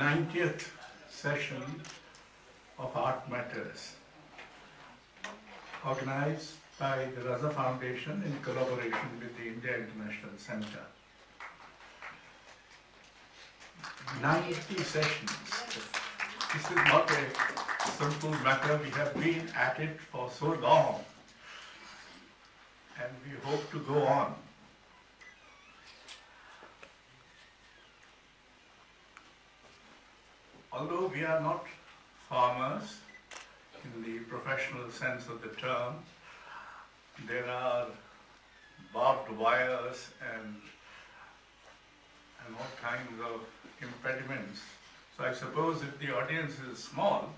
90th session of Art Matters, organized by the Raza Foundation in collaboration with the India International Center. 90 sessions. This is not a simple matter. We have been at it for so long, and we hope to go on. Although we are not farmers in the professional sense of the term, there are barbed wires and all kinds of impediments. So I suppose if the audience is small,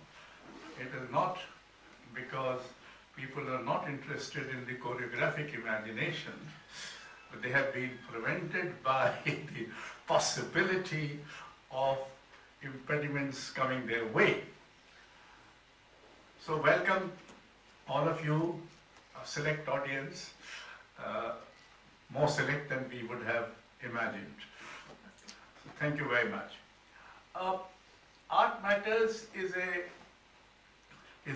it is not because people are not interested in the choreographic imagination, but they have been prevented by the possibility of impediments coming their way. So welcome all of you, a select audience, more select than we would have imagined. So thank you very much. Art Matters is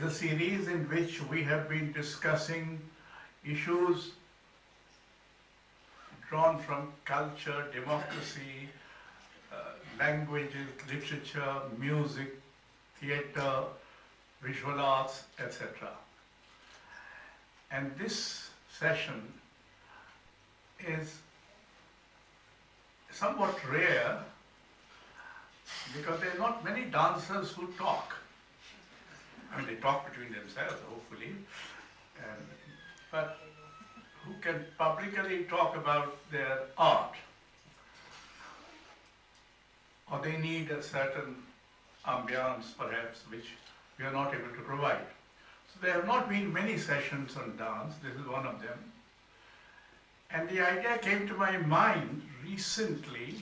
a series in which we have been discussing issues drawn from culture, democracy, languages, literature, music, theatre, visual arts, etc. And this session is somewhat rare because there are not many dancers who talk. I mean, they talk between themselves, hopefully, but who can publicly talk about their art. Or they need a certain ambiance, perhaps, which we are not able to provide. So there have not been many sessions on dance. This is one of them. And the idea came to my mind recently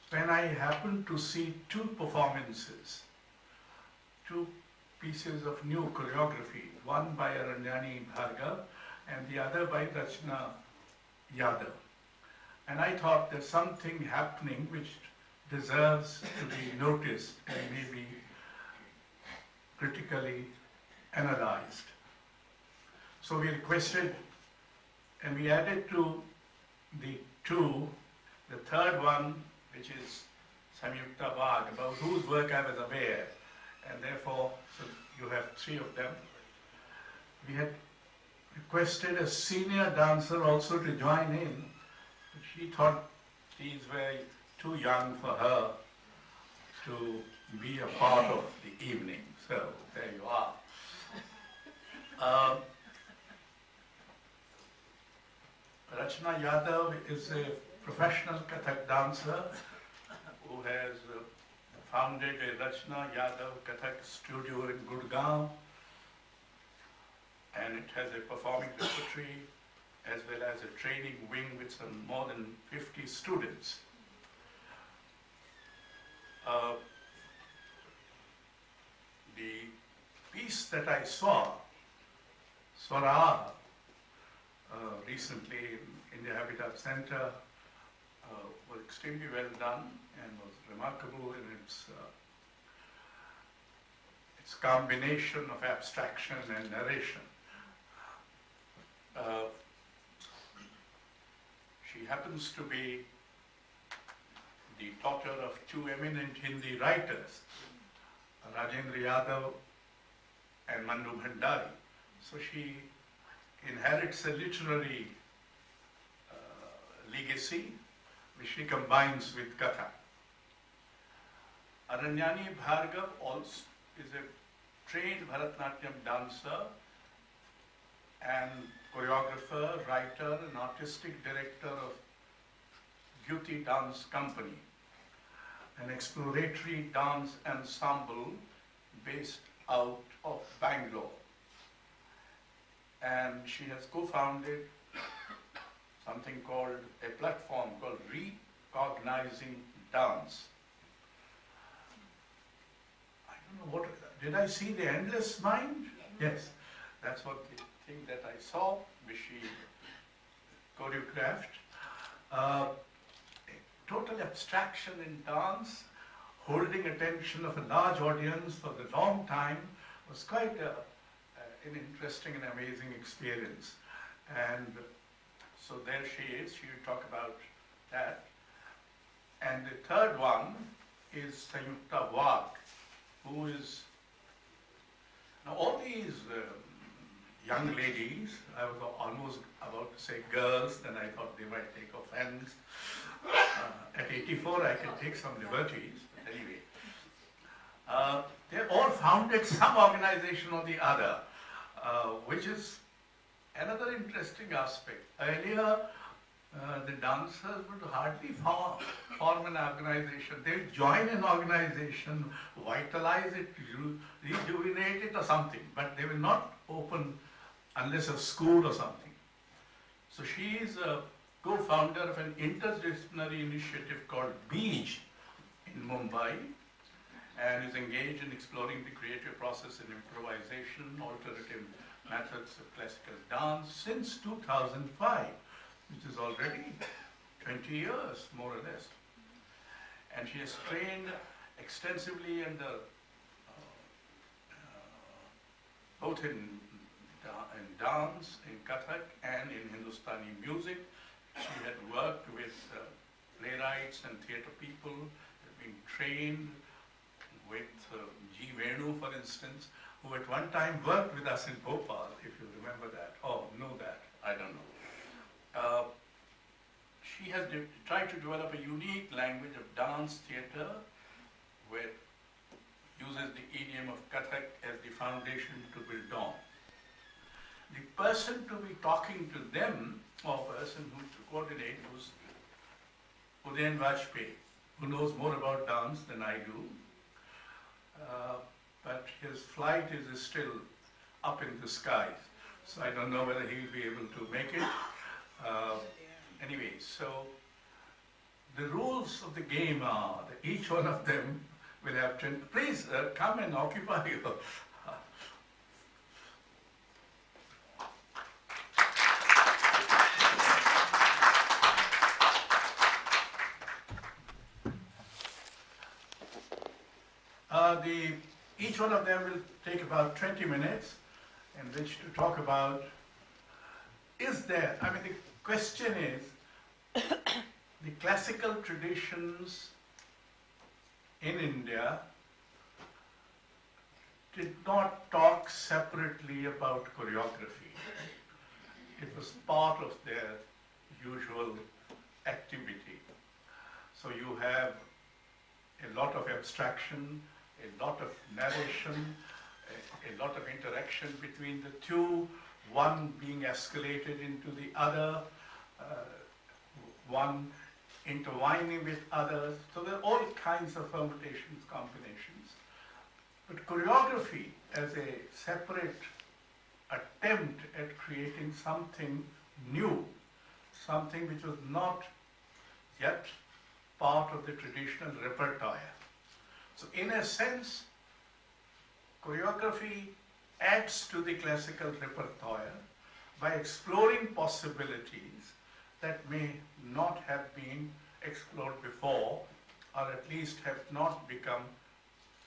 when I happened to see two performances, two pieces of new choreography, one by Aranyani Bhargav and the other by Rachana, Yadav. And I thought there's something happening which deserves to be noticed and maybe critically analyzed. So we requested and we added to the two, the third one, which is Sanjukta Wagh, about whose work I was aware, and therefore so you have three of them. We had requested a senior dancer also to join in, but she thought these were too young for her to be a part of the evening. So there you are. Rachana Yadav is a professional Kathak dancer who has founded a Rachana Yadav Kathak studio in Gurgaon, and it has a performing repertory as well as a training wing with some more than 50 students. The piece that I saw, Swara, recently in India Habitat Center, was extremely well done and was remarkable in its combination of abstraction and narration. She happens to be the daughter of two eminent Hindi writers, Rajendra Yadav and Manu Bhandari. So she inherits a literary legacy which she combines with Katha. Aranyani Bhargav also is a trained Bharatanatyam dancer and choreographer, writer and artistic director of Beauty Dance Company, an exploratory dance ensemble based out of Bangalore. And she has co-founded something called a platform called Recognizing Dance. I don't know what, did I see the endless mind? Yes, that's what the thing that I saw, which she choreographed. Total abstraction in dance, holding attention of a large audience for a long time was quite an interesting and amazing experience. And so there she is, she will talk about that. And the third one is Sanjukta Wagh, who is, now all these young ladies, I was almost about to say girls, then I thought they might take offense. At 84 I can take some liberties, but anyway. They all founded some organization or the other, which is another interesting aspect. Earlier, the dancers would hardly form an organization. They would join an organization, vitalize it, rejuvenate it or something, but they will not open unless a school or something. So she is a co-founder of an interdisciplinary initiative called Beej in Mumbai, and is engaged in exploring the creative process in improvisation, alternative methods of classical dance since 2005, which is already 20 years, more or less. And she has trained extensively in both in dance, in Kathak, and in Hindustani music. She had worked with playwrights and theatre people, had been trained with G. Venu, for instance, who at one time worked with us in Bhopal, if you remember that, or know that, I don't know. She has tried to develop a unique language of dance theatre, where uses the idiom of Kathak as the foundation to build on. The person to be talking to them, or person who to coordinate, was Udayan Vajpeyi, who knows more about dance than I do. But his flight is still up in the skies, so I don't know whether he will be able to make it. Anyway, so the rules of the game are that each one of them will have 10. Please come and occupy your. Each one of them will take about 20 minutes in which to talk about, is there, I mean the question is, the classical traditions in India did not talk separately about choreography. It was part of their usual activity. So you have a lot of abstraction, a lot of narration, a lot of interaction between the two, one being escalated into the other, one intertwining with others. So there are all kinds of permutations, combinations. But choreography as a separate attempt at creating something new, something which was not yet part of the traditional repertoire. So in a sense, choreography adds to the classical repertoire by exploring possibilities that may not have been explored before, or at least have not become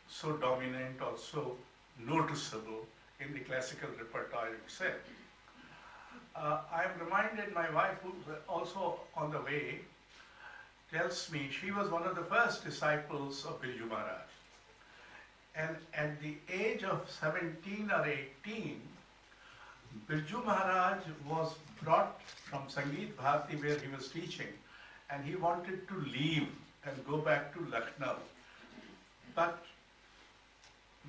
so dominant or so noticeable in the classical repertoire itself. I am reminded, my wife, who was also on the way, tells me she was one of the first disciples of Birju Maharaj. And at the age of 17 or 18, Birju Maharaj was brought from Sangeet Bharati where he was teaching, and he wanted to leave and go back to Lucknow. But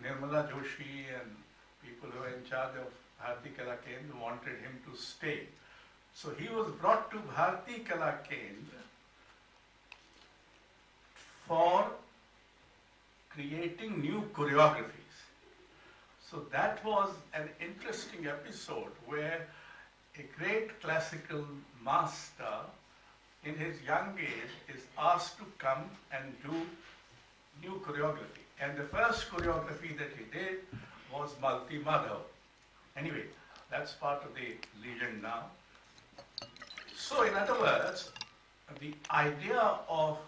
Nirmala Joshi and people who were in charge of Bharati Kala Kendra wanted him to stay. So he was brought to Bharati Kala Kendra for creating new choreographies. So that was an interesting episode where a great classical master in his young age is asked to come and do new choreography. And the first choreography that he did was Malti Madhav. Anyway, that's part of the legend now. So in other words, the idea of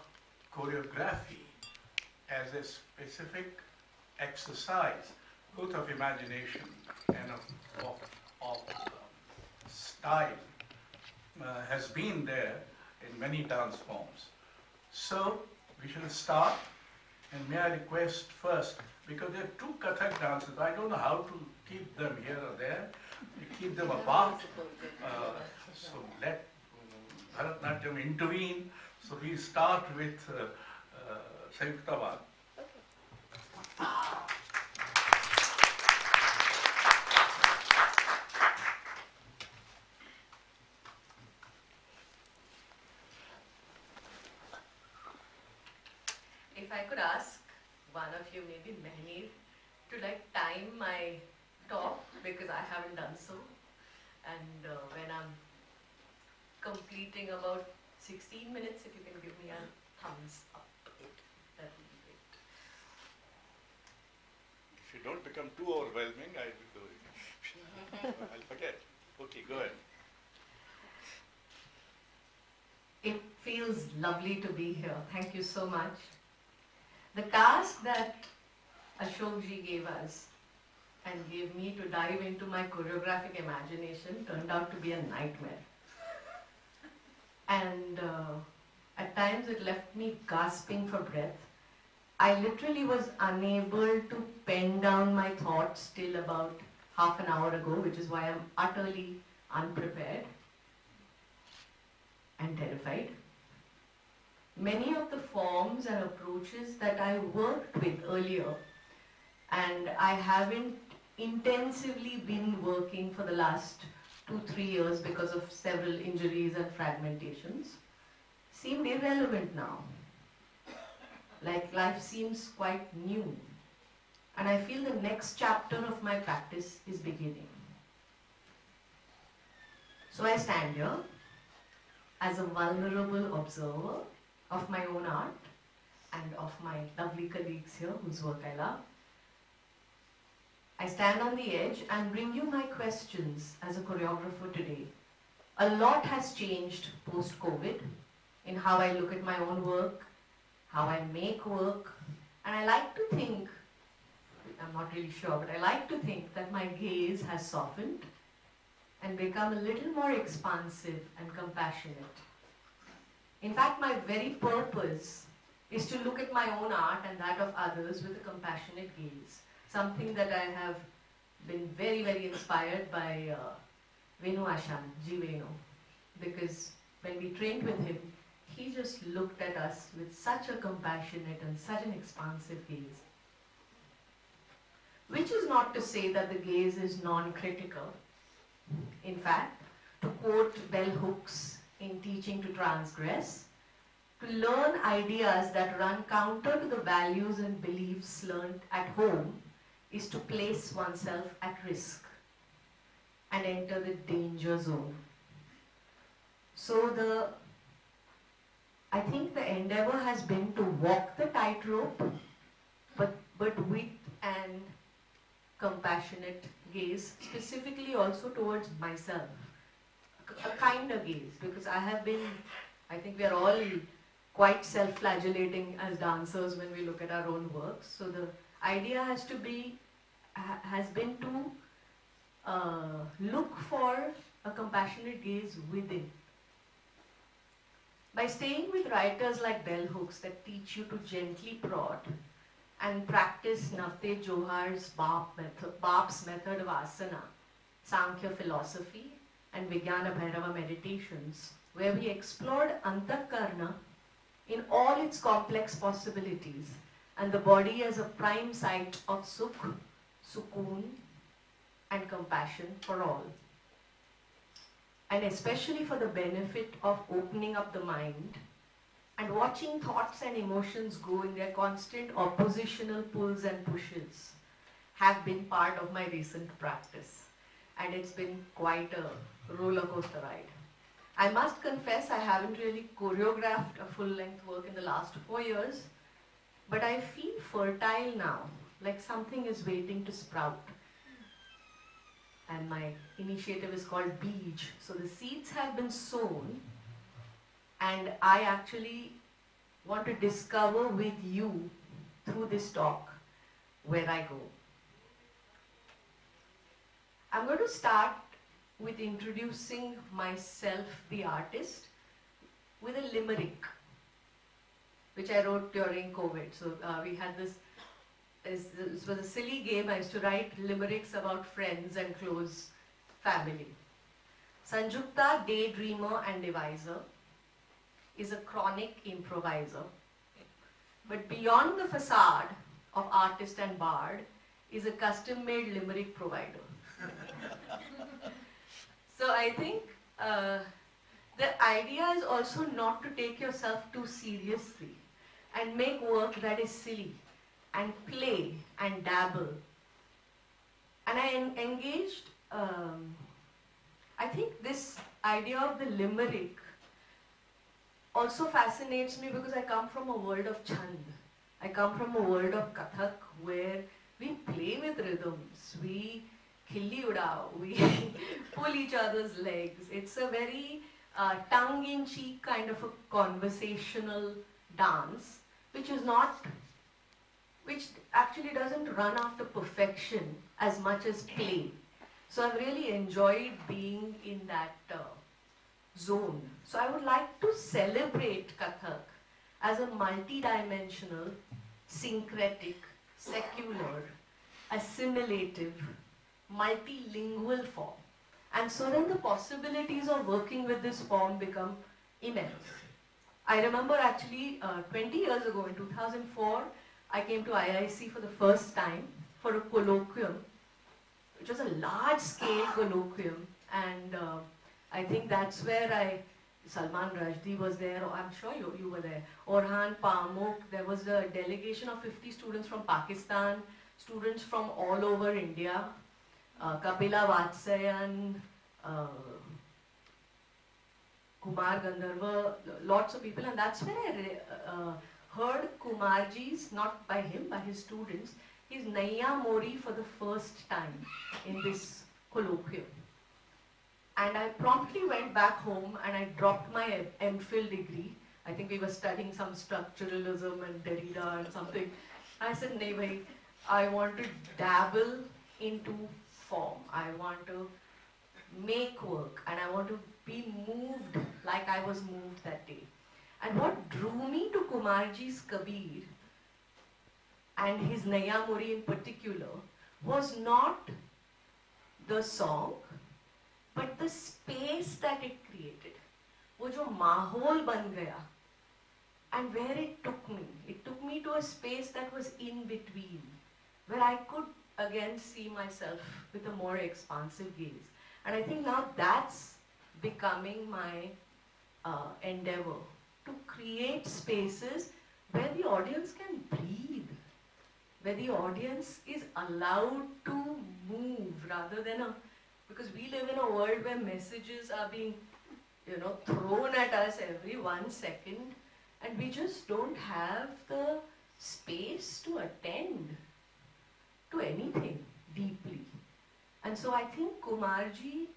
choreography as a specific exercise, both of imagination and of style, has been there in many dance forms. So we shall start, and may I request first, because there are two Kathak dances, I don't know how to keep them here or there, you keep them apart, so let Bharatanatyam intervene. So we start with Sanjukta. If I could ask one of you, maybe Mehnir, to time my talk, because I haven't done so, and when I'm completing about 16 minutes, if you can give me a thumbs up, that would be great. If you don't become too overwhelming, I will do it. I'll forget. Okay, go ahead. It feels lovely to be here. Thank you so much. The task that Ashokji gave us and gave me to dive into my choreographic imagination turned out to be a nightmare. And at times it left me gasping for breath. I literally was unable to pen down my thoughts till about half an hour ago, which is why I'm utterly unprepared and terrified. Many of the forms and approaches that I worked with earlier, and I haven't intensively been working for the last 2-3 years because of several injuries and fragmentations, seemed irrelevant now. Like life seems quite new. And I feel the next chapter of my practice is beginning. So I stand here as a vulnerable observer of my own art and of my lovely colleagues here whose work I love. I stand on the edge and bring you my questions as a choreographer today. A lot has changed post-COVID in how I look at my own work, how I make work, and I like to think, I'm not really sure, but I like to think that my gaze has softened and become a little more expansive and compassionate. In fact, my very purpose is to look at my own art and that of others with a compassionate gaze. Something that I have been very, very inspired by Venu Ashan, G. Venu, because when we trained with him, he just looked at us with such a compassionate and such an expansive gaze. Which is not to say that the gaze is non-critical. In fact, to quote bell hooks in Teaching to Transgress, to learn ideas that run counter to the values and beliefs learned at home is to place oneself at risk and enter the danger zone. So I think the endeavor has been to walk the tightrope, but with an compassionate gaze, specifically also towards myself. A kinder gaze, because I think we are all quite self-flagellating as dancers when we look at our own works. So the idea has been to look for a compassionate gaze within. By staying with writers like bell hooks that teach you to gently prod and practice Navte Johar's Bap's method of asana, Sankhya philosophy, and Vijnana Bhairava meditations, where we explored Antakarna in all its complex possibilities and the body as a prime site of sukh, sukoon, and compassion for all. And especially for the benefit of opening up the mind and watching thoughts and emotions go in their constant oppositional pulls and pushes have been part of my recent practice. And it's been quite a roller coaster ride. I must confess I haven't really choreographed a full-length work in the last 4 years, but I feel fertile now, like something is waiting to sprout. And my initiative is called Beej. So the seeds have been sown, and I actually want to discover with you through this talk where I go. I'm going to start with introducing myself, the artist, with a limerick, which I wrote during COVID. So we had this was a silly game. I used to write limericks about friends and close family. Sanjukta, daydreamer and deviser, is a chronic improviser. But beyond the facade of artist and bard is a custom-made limerick provider. So I think the idea is also not to take yourself too seriously and make work that is silly and play and dabble. And I engaged, I think this idea of the limerick also fascinates me because I come from a world of chand. I come from a world of Kathak where we play with rhythms, we khilli udao, we pull each other's legs. It's a very tongue-in-cheek kind of a conversational dance, which actually doesn't run after perfection as much as play. So I've really enjoyed being in that zone. So I would like to celebrate Kathak as a multi-dimensional, syncretic, secular, assimilative, multilingual form. And so then the possibilities of working with this form become immense. I remember actually 20 years ago, in 2004, I came to IIC for the first time for a colloquium, which was a large-scale colloquium, and I think that's where Salman Rushdie was there, or I'm sure you were there, Orhan Pamuk, there was a delegation of 50 students from Pakistan, students from all over India, Kapila Vatsyayan, Kumar Gandharva, lots of people, and that's where I heard Kumarji's, not by him, by his students, his Naiya Mori for the first time in this colloquium. And I promptly went back home and I dropped my MPhil degree. I think we were studying some structuralism and Derrida and something. I said, "Nahi bhai, I want to dabble into form. I want to make work and I want to be moved like I was moved that day." And what drew me to Kumarji's Kabir and his Naya Mori in particular was not the song, but the space that it created. वो जो माहौल बन गया, and where it took me. It took me to a space that was in between, where I could again see myself with a more expansive gaze. And I think now that's becoming my endeavor, to create spaces where the audience can breathe, where the audience is allowed to move rather than because we live in a world where messages are being, thrown at us every 1 second, and we just don't have the space to attend to anything deeply. And so I think Kumarji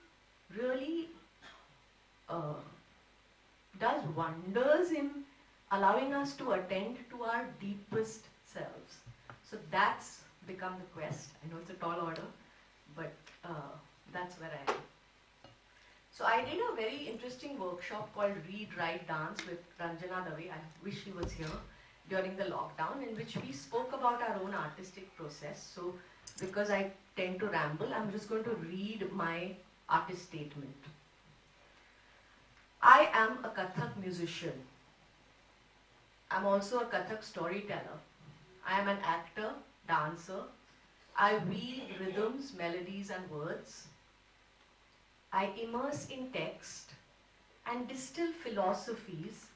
really does wonders in allowing us to attend to our deepest selves. So that's become the quest. I know it's a tall order, but that's where I am. So I did a very interesting workshop called Read, Write, Dance with Ranjana Dave. I wish she was here during the lockdown, in which we spoke about our own artistic process. So because I tend to ramble, I'm just going to read my artist statement. I am a Kathak musician. I'm also a Kathak storyteller. I am an actor, dancer. I weave rhythms, melodies and words. I immerse in text and distill philosophies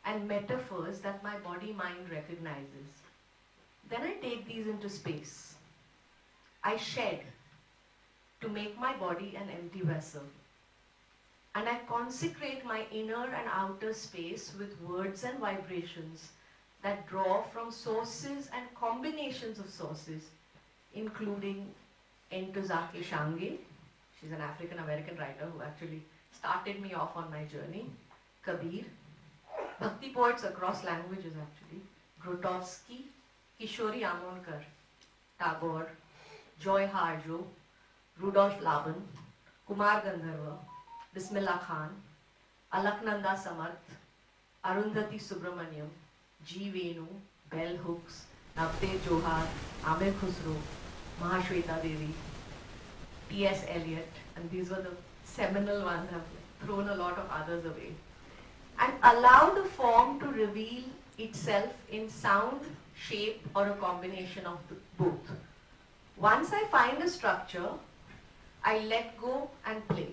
and metaphors that my body-mind recognizes. Then I take these into space. I shed to make my body an empty vessel. And I consecrate my inner and outer space with words and vibrations that draw from sources and combinations of sources, including Ntozake Shange. She's an African-American writer who actually started me off on my journey. Kabir, Bhakti poets across languages actually. Grotowski, Kishori Amonkar, Tagore, Joy Harjo, Rudolf Laban, Kumar Gandharva, Bismillah Khan, Alaknanda Samarth, Arundhati Subramaniam, G. Venu, Bell Hooks, Navdev Johar, Amir Khusro, Mahashweta Devi, T.S. Eliot, and these were the seminal ones. I've thrown a lot of others away. And allow the form to reveal itself in sound, shape, or a combination of both. Once I find a structure, I let go and play.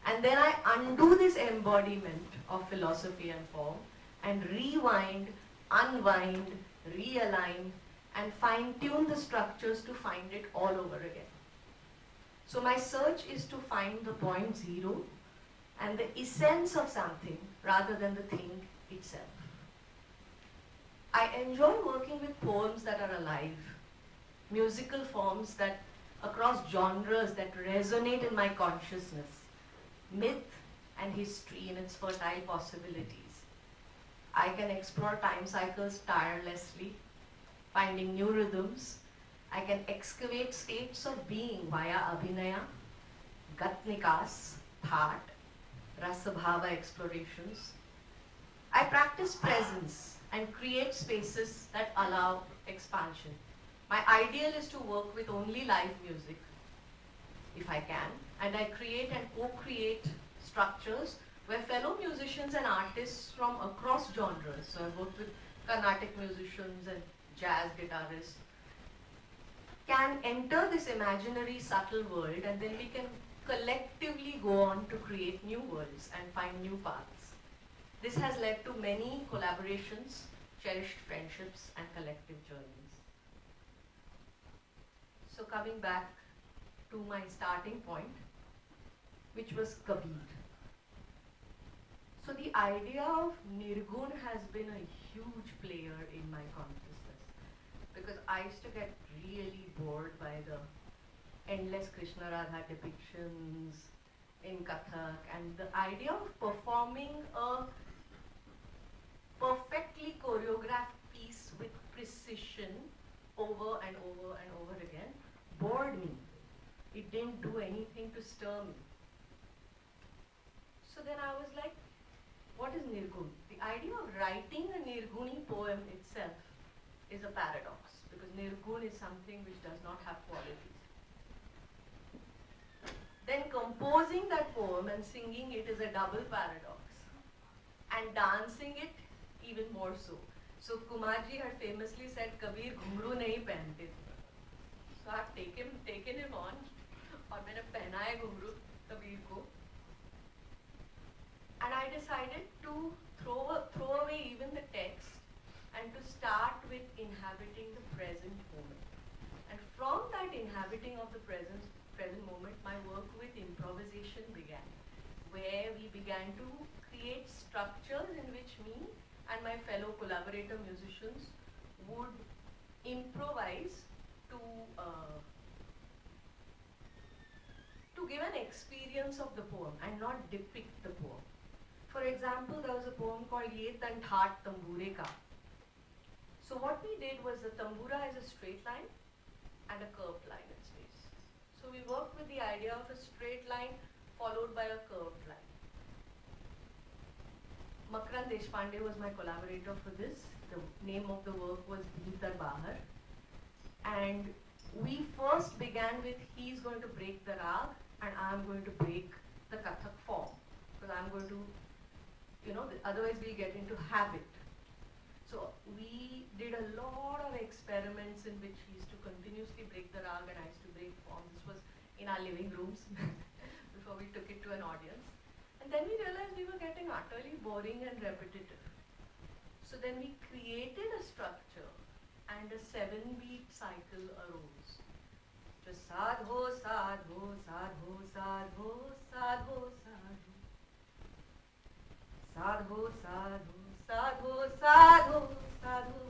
And then I undo this embodiment of philosophy and form and rewind, unwind, realign, and fine-tune the structures to find it all over again. So my search is to find the point zero and the essence of something rather than the thing itself. I enjoy working with poems that are alive, musical forms that across genres that resonate in my consciousness, myth and history in its fertile possibilities. I can explore time cycles tirelessly, finding new rhythms. I can excavate states of being via abhinaya, gatnikas, thought, rasabhava explorations. I practice presence and create spaces that allow expansion. My ideal is to work with only live music, if I can, and I create and co-create structures where fellow musicians and artists from across genres, so I've worked with Carnatic musicians and jazz guitarists, can enter this imaginary subtle world, and then we can collectively go on to create new worlds and find new paths. This has led to many collaborations, cherished friendships, and collective journeys. So coming back to my starting point, which was Kabir. So the idea of Nirgun has been a huge player in my consciousness, because I used to get really bored by the endless Krishna Radha depictions in Kathak, and the idea of performing a perfectly choreographed piece with precision over and over and over again bored me. It didn't do anything to stir me. So then I was like, what is Nirgun? The idea of writing a Nirguni poem itself is a paradox, because Nirgun is something which does not have qualities. Then composing that poem and singing it is a double paradox, and dancing it even more so. So Kumarji had famously said, Kabir ghumru nahi pehante. So I've taken him on, और मैंने पहनाया घुंघरू कबीर को, and I decided to throw away even the text and to start with inhabiting the present moment. And from that inhabiting of the present moment, my work with improvisation began, where we began to create structures in which me and my fellow collaborator musicians would improvise to give an experience of the poem and not depict the poem. For example, there was a poem called Ye Tanthat Tambure Ka. So what we did was the tambura is a straight line and a curved line in space. So we worked with the idea of a straight line followed by a curved line. Makran Deshpande was my collaborator for this. The name of the work was Bhitar Bahar. And we first began with, he's going to break the rag and I'm going to break the Kathak form. Because I'm going to, otherwise we'll get into habit. So we did a lot of experiments in which he used to continuously break the rag and I used to break form. This was in our living rooms before we took it to an audience. And then we realized we were getting utterly boring and repetitive. So then we created a structure and a 7-beat cycle arose. Just sadho, sadho, sadho, sadho, sadho, sadho. Sadho, sadho, sadho, sadho, sadho, sadho.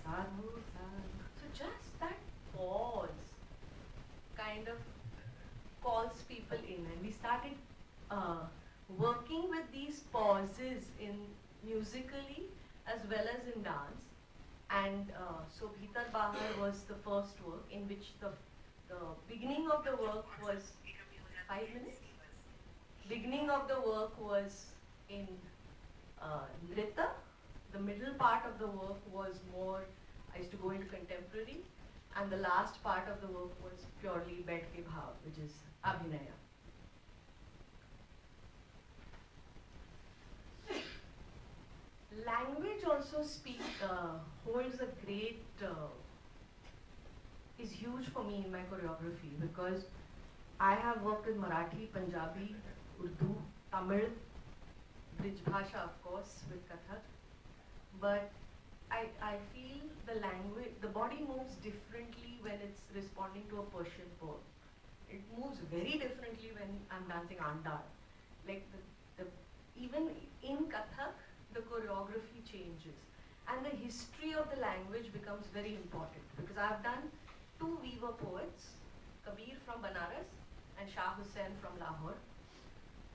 Sadho, sadho. So just that pause kind of calls people in, and we started working with these pauses in musically as well as in dance. And so Bhitar Bahar was the first work in which the beginning of the work was 5 minutes. Beginning of the work was in Nrita. The middle part of the work was more, I used to go into contemporary, and the last part of the work was purely Baith Ke Bhav, which is Abhinaya. Language also holds a great, is huge for me in my choreography, because I have worked with Marathi, Punjabi, Urdu, Tamil, Brij Bhasha of course with Kathak, but I feel the language, the body moves differently when it's responding to a Persian poem. It moves very differently when I'm dancing Andal. Like even in Kathak, the choreography changes. And the history of the language becomes very important, because I've done 2 weaver poets, Kabir from Banaras and Shah Hussain from Lahore.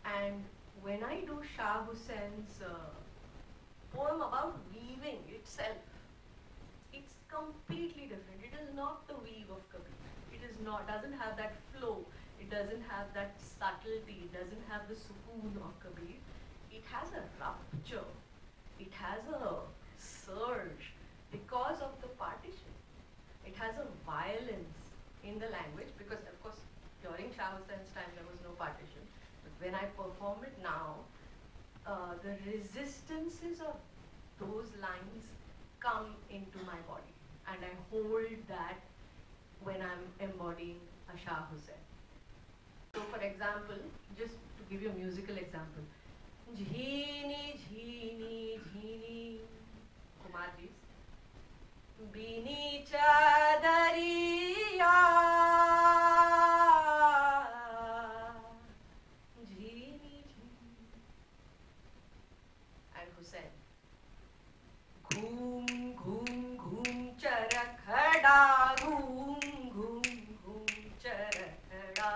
And when I do Shah Hussein's poem about weaving itself, it's completely different. It is not the weave of Kabir. It is not, doesn't have that flow. It doesn't have that subtlety. It doesn't have the sukoon of Kabir. It has a rupture. It has a surge because of the partition. It has a violence in the language, because of course during Shah Hussein's time there was no partition. But when I perform it now, the resistances of those lines come into my body, and I hold that when I'm embodying a Shah Hussain. So for example, just to give you a musical example, Jheeni Jheeni Jheeni, Kumarji's, Bini Chadariya, Jheeni Jheeni, and Hussain, Ghoom Ghoom Ghoom Charakhada, Ghoom Ghoom Ghoom Charakhada,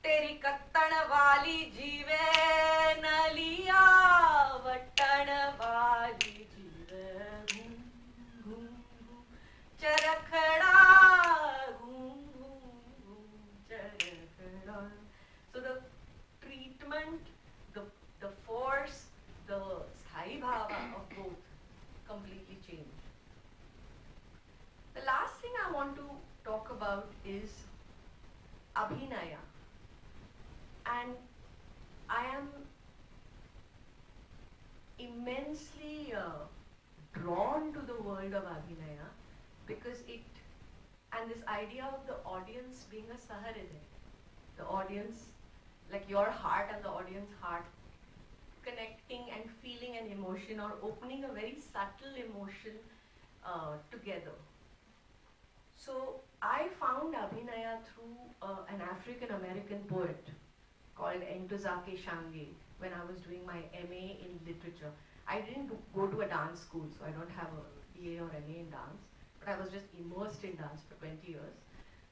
Teri Kattan Wali Jeeve Naliya, Vattan Wali Jeeve, Ghoom Ghoom Ghoom Charakhada, Ghoom Ghoom Ghoom Charakhada. So the treatment, the force, the sthai bhava of both completely change. The last thing I want to talk about is Abhinaya. And I am immensely drawn to the world of Abhinaya, because and this idea of the audience being a saharidaya, the audience, like your heart and the audience heart, connecting and feeling an emotion or opening a very subtle emotion together. So I found Abhinaya through an African American poet called Ntozake Shange when I was doing my MA in literature. I didn't go to a dance school, so I don't have a BA or MA in dance, but I was just immersed in dance for 20 years.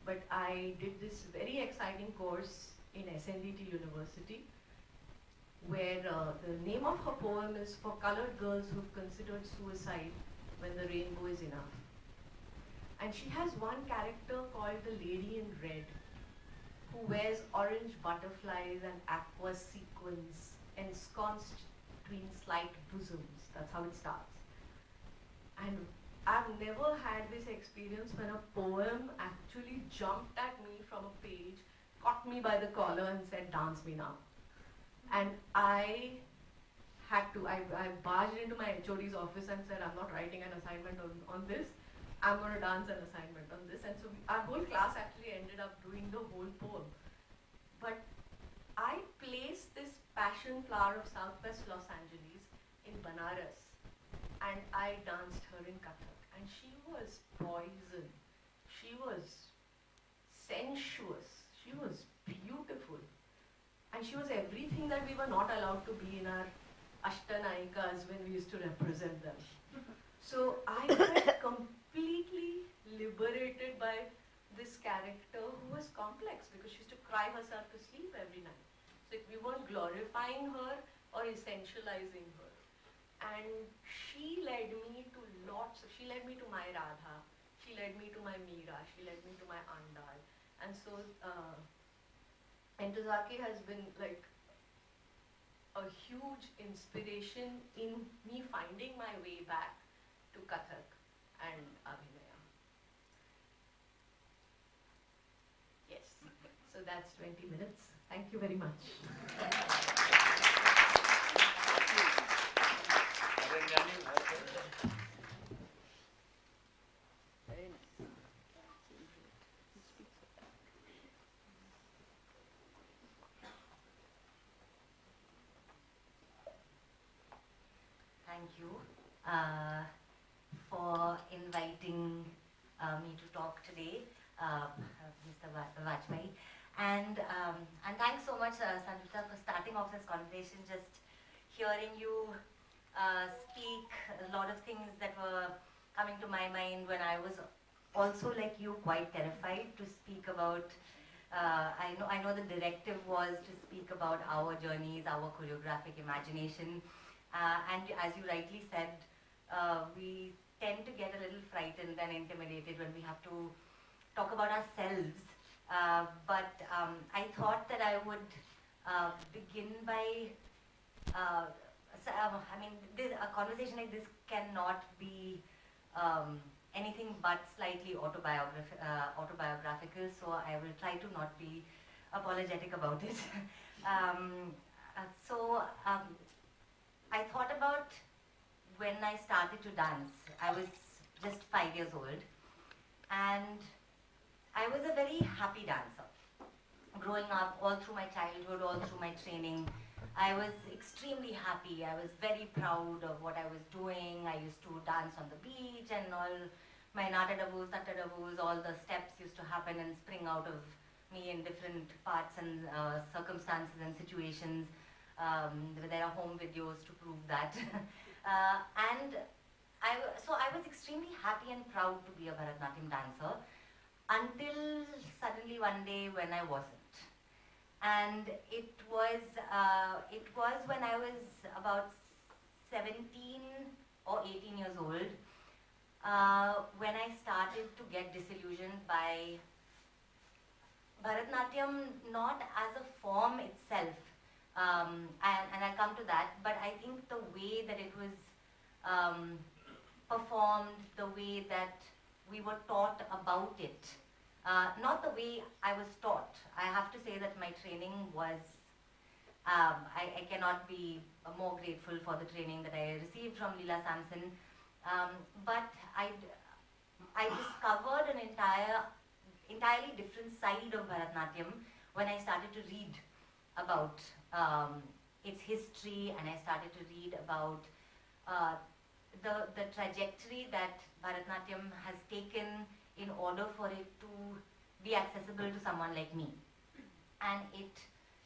But I did this very exciting course in SNDT University, where the name of her poem is For Colored Girls Who've Considered Suicide When the Rainbow is Enough. And she has one character called the Lady in Red, who wears orange butterflies and aqua sequins ensconced between slight bosoms. That's how it starts. And I've never had this experience when a poem actually jumped at me from a page, caught me by the collar and said, dance me now. And I barged into my HOD's office and said, I'm not writing an assignment on this. I'm going to dance an assignment on this. And so our whole class actually ended up doing the whole poem. But I placed this passion flower of Southwest Los Angeles in Banaras, and I danced her in Kathak. And she was poison. She was sensuous. She was beautiful. And she was everything that we were not allowed to be in our Ashtanayikas when we used to represent them. So I felt completely liberated by this character who was complex, because she used to cry herself to sleep every night. So we weren't glorifying her or essentializing her. and she led me to lots. She led me to my Radha. She led me to my Meera. She led me to my Andal. And so, Entezaki has been like a huge inspiration in me finding my way back to Kathak and Abhinaya. Yes, so that's 20 minutes. Thank you very much. Aranyani, very nice. Thank you for inviting me to talk today, Mr. Vajpeyi. And thanks so much, Sanjukta, for starting off this conversation. Just hearing you speak, a lot of things that were coming to my mind when I was also, like you, quite terrified to speak about. I know the directive was to speak about our journeys, our choreographic imagination. And as you rightly said, we tend to get a little frightened and intimidated when we have to talk about ourselves. But I thought that I would begin by, a conversation like this cannot be anything but slightly autobiographical, so I will try to not be apologetic about it. I thought about when I started to dance. I was just 5 years old, and I was a very happy dancer. Growing up, all through my childhood, all through my training, I was extremely happy. I was very proud of what I was doing. I used to dance on the beach, and all my natadavus, tatadavus, all the steps used to happen and spring out of me in different parts and circumstances and situations. There are home videos to prove that. So I was extremely happy and proud to be a Bharatanatyam dancer until suddenly one day when I wasn't. And it was when I was about 17 or 18 years old when I started to get disillusioned by Bharatanatyam, not as a form itself, and I'll come to that, but I think the way that it was performed, the way that we were taught about it, not the way I was taught. I have to say that my training was, I cannot be more grateful for the training that I received from Leela Samson, but I discovered an entirely different side of Bharatanatyam when I started to read about its history, and I started to read about the trajectory that Bharatanatyam has taken in order for it to be accessible to someone like me. And it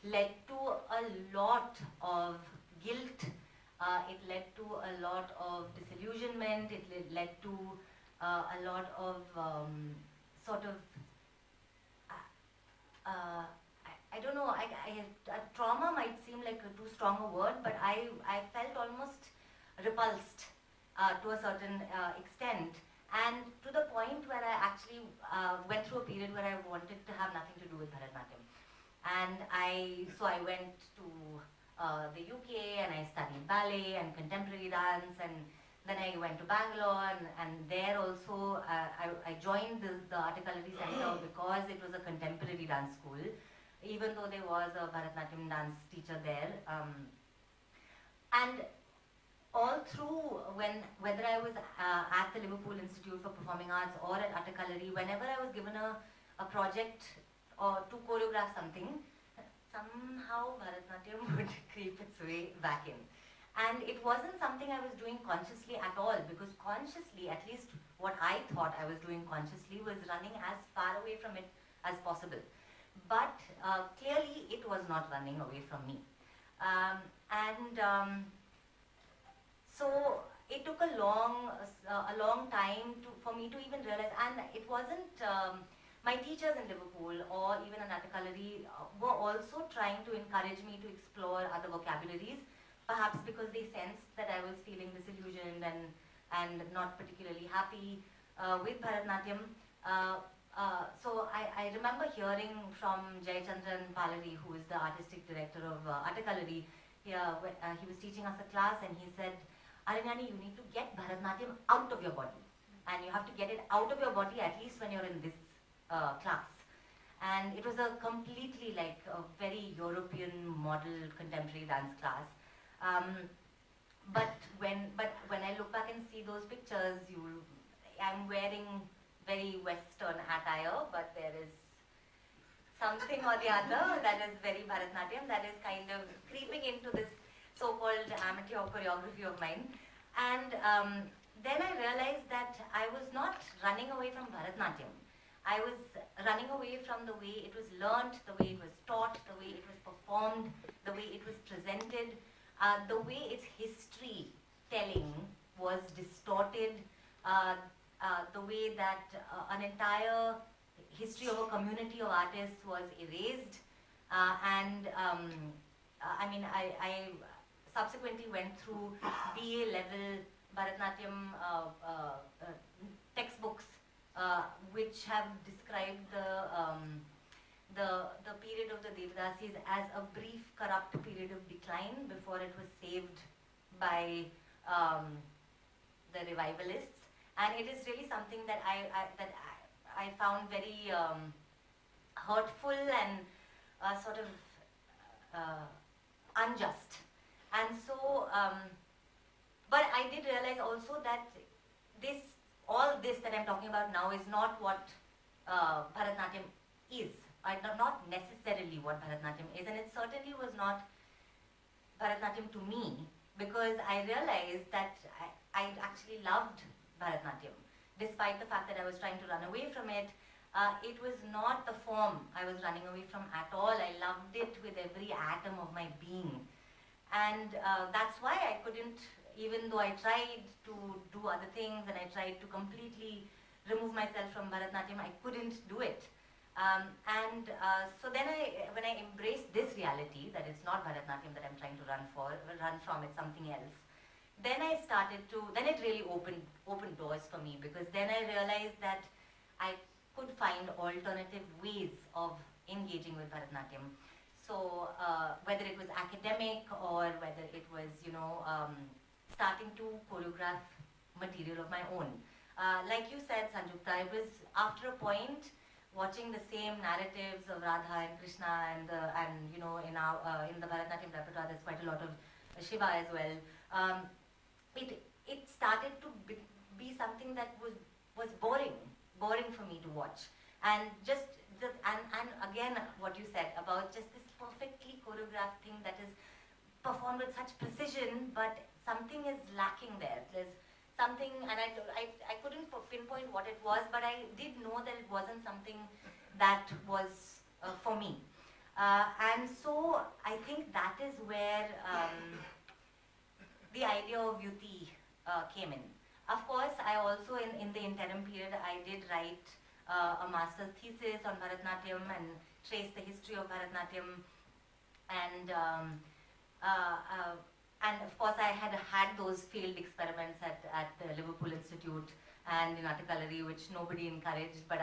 led to a lot of guilt, it led to a lot of disillusionment, it led to a lot of sort of I don't know, trauma might seem like a too strong a word, but I felt almost repulsed to a certain extent, and to the point where I actually went through a period where I wanted to have nothing to do with Bharatanatyam. And so I went to the UK and I studied ballet and contemporary dance, and then I went to Bangalore, and there also I joined the Aranyani Center because it was a contemporary dance school, even though there was a Bharatanatyam dance teacher there. And all through, whether I was at the Liverpool Institute for Performing Arts or at Aranyani, whenever I was given a project or to choreograph something, somehow Bharatanatyam would creep its way back in. And it wasn't something I was doing consciously at all, because consciously, at least what I thought I was doing consciously, was running as far away from it as possible. But clearly it was not running away from me. So it took a long time for me to even realize, and it wasn't, my teachers in Liverpool or even in Aranyani were also trying to encourage me to explore other vocabularies, perhaps because they sensed that I was feeling disillusioned and not particularly happy with Bharatanatyam. So I remember hearing from Jayachandran Palari, who is the artistic director of Atakalari. He was teaching us a class and he said, Aranyani, you need to get Bharatanatyam out of your body. And you have to get it out of your body at least when you're in this class. And it was a completely like a very European model contemporary dance class. But when I look back and see those pictures, I'm wearing very Western attire, but there is something or the other that is very Bharatanatyam, that is kind of creeping into this so-called amateur choreography of mine. And then I realized that I was not running away from Bharatanatyam. I was running away from the way it was learnt, the way it was taught, the way it was performed, the way it was presented, the way its history telling was distorted, the way that an entire history of a community of artists was erased. I mean, I subsequently went through BA level Bharatanatyam textbooks which have described the period of the Devadasis as a brief corrupt period of decline before it was saved by the revivalists. And it is really something that I found very hurtful and sort of unjust. And so, but I did realize also that all this that I'm talking about now is not what Bharatanatyam is. Not necessarily what Bharatanatyam is, and it certainly was not Bharatanatyam to me, because I realized that I actually loved Bharatanatyam. Despite the fact that I was trying to run away from it, it was not the form I was running away from at all. I loved it with every atom of my being. And that's why I couldn't, even though I tried to do other things and I tried to completely remove myself from Bharatanatyam, I couldn't do it. So then when I embraced this reality, that it's not Bharatanatyam that I'm trying to run from, it's something else, then I started to, then it really opened doors for me, because then I realized that I could find alternative ways of engaging with Bharatanatyam. So whether it was academic or whether it was, starting to choreograph material of my own. Like you said, Sanjukta, it was after a point watching the same narratives of Radha and Krishna and in the Bharatanatyam repertoire there's quite a lot of Shiva as well. It started to be something that was boring for me to watch. And and again, what you said about just this perfectly choreographed thing that is performed with such precision, but something is lacking there. There's something, and I couldn't pinpoint what it was, but I did know that it wasn't something that was for me. And so I think that is where the idea of Yuti came in. Of course, I also, in the interim period, I did write a master's thesis on Bharatanatyam and trace the history of Bharatanatyam. And of course, I had those field experiments at the Liverpool Institute and in Atakalari, which nobody encouraged, but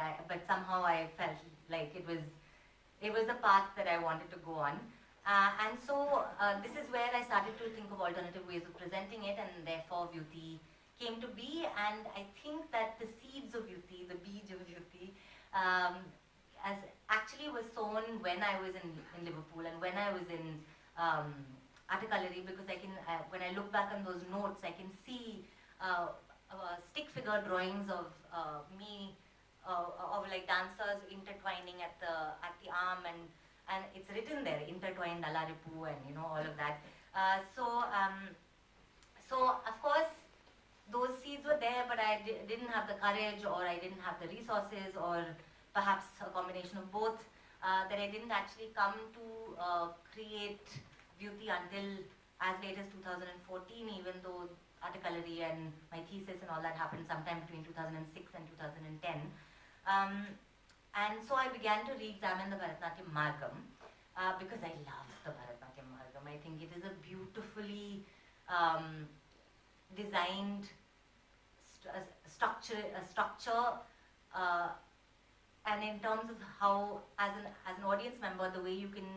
somehow I felt like it was the path that I wanted to go on. And so this is where I started to think of alternative ways of presenting it, and therefore Vyuti came to be. And I think that the seeds of Vyuti, the beej of Vyuti, actually was sown when I was in Liverpool and when I was in Atakalari, because when I look back on those notes, I can see stick figure drawings of me, of like dancers intertwining at the arm, and it's written there, intertwined alaripu and all of that. So of course those seeds were there, but I didn't have the courage, or I didn't have the resources, or perhaps a combination of both, that I didn't actually come to create Vyuti until as late as 2014, even though Atakalari and my thesis and all that happened sometime between 2006 and 2010. And so I began to re-examine the Bharatanatyam Margam, because I love the Bharatanatyam Margam. I think it is a beautifully designed structure, and in terms of how, as an audience member, the way you can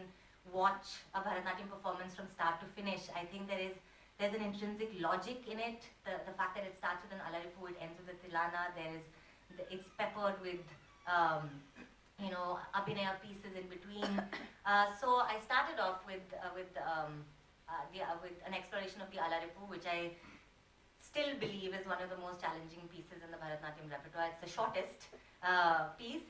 watch a Bharatanatyam performance from start to finish, I think there's an intrinsic logic in it. The fact that it starts with an Alaripu, it ends with a Tilana. It's peppered with Abhinaya pieces in between. So I started off with an exploration of the Alaripu, which I still believe is one of the most challenging pieces in the Bharatanatyam repertoire. It's the shortest piece,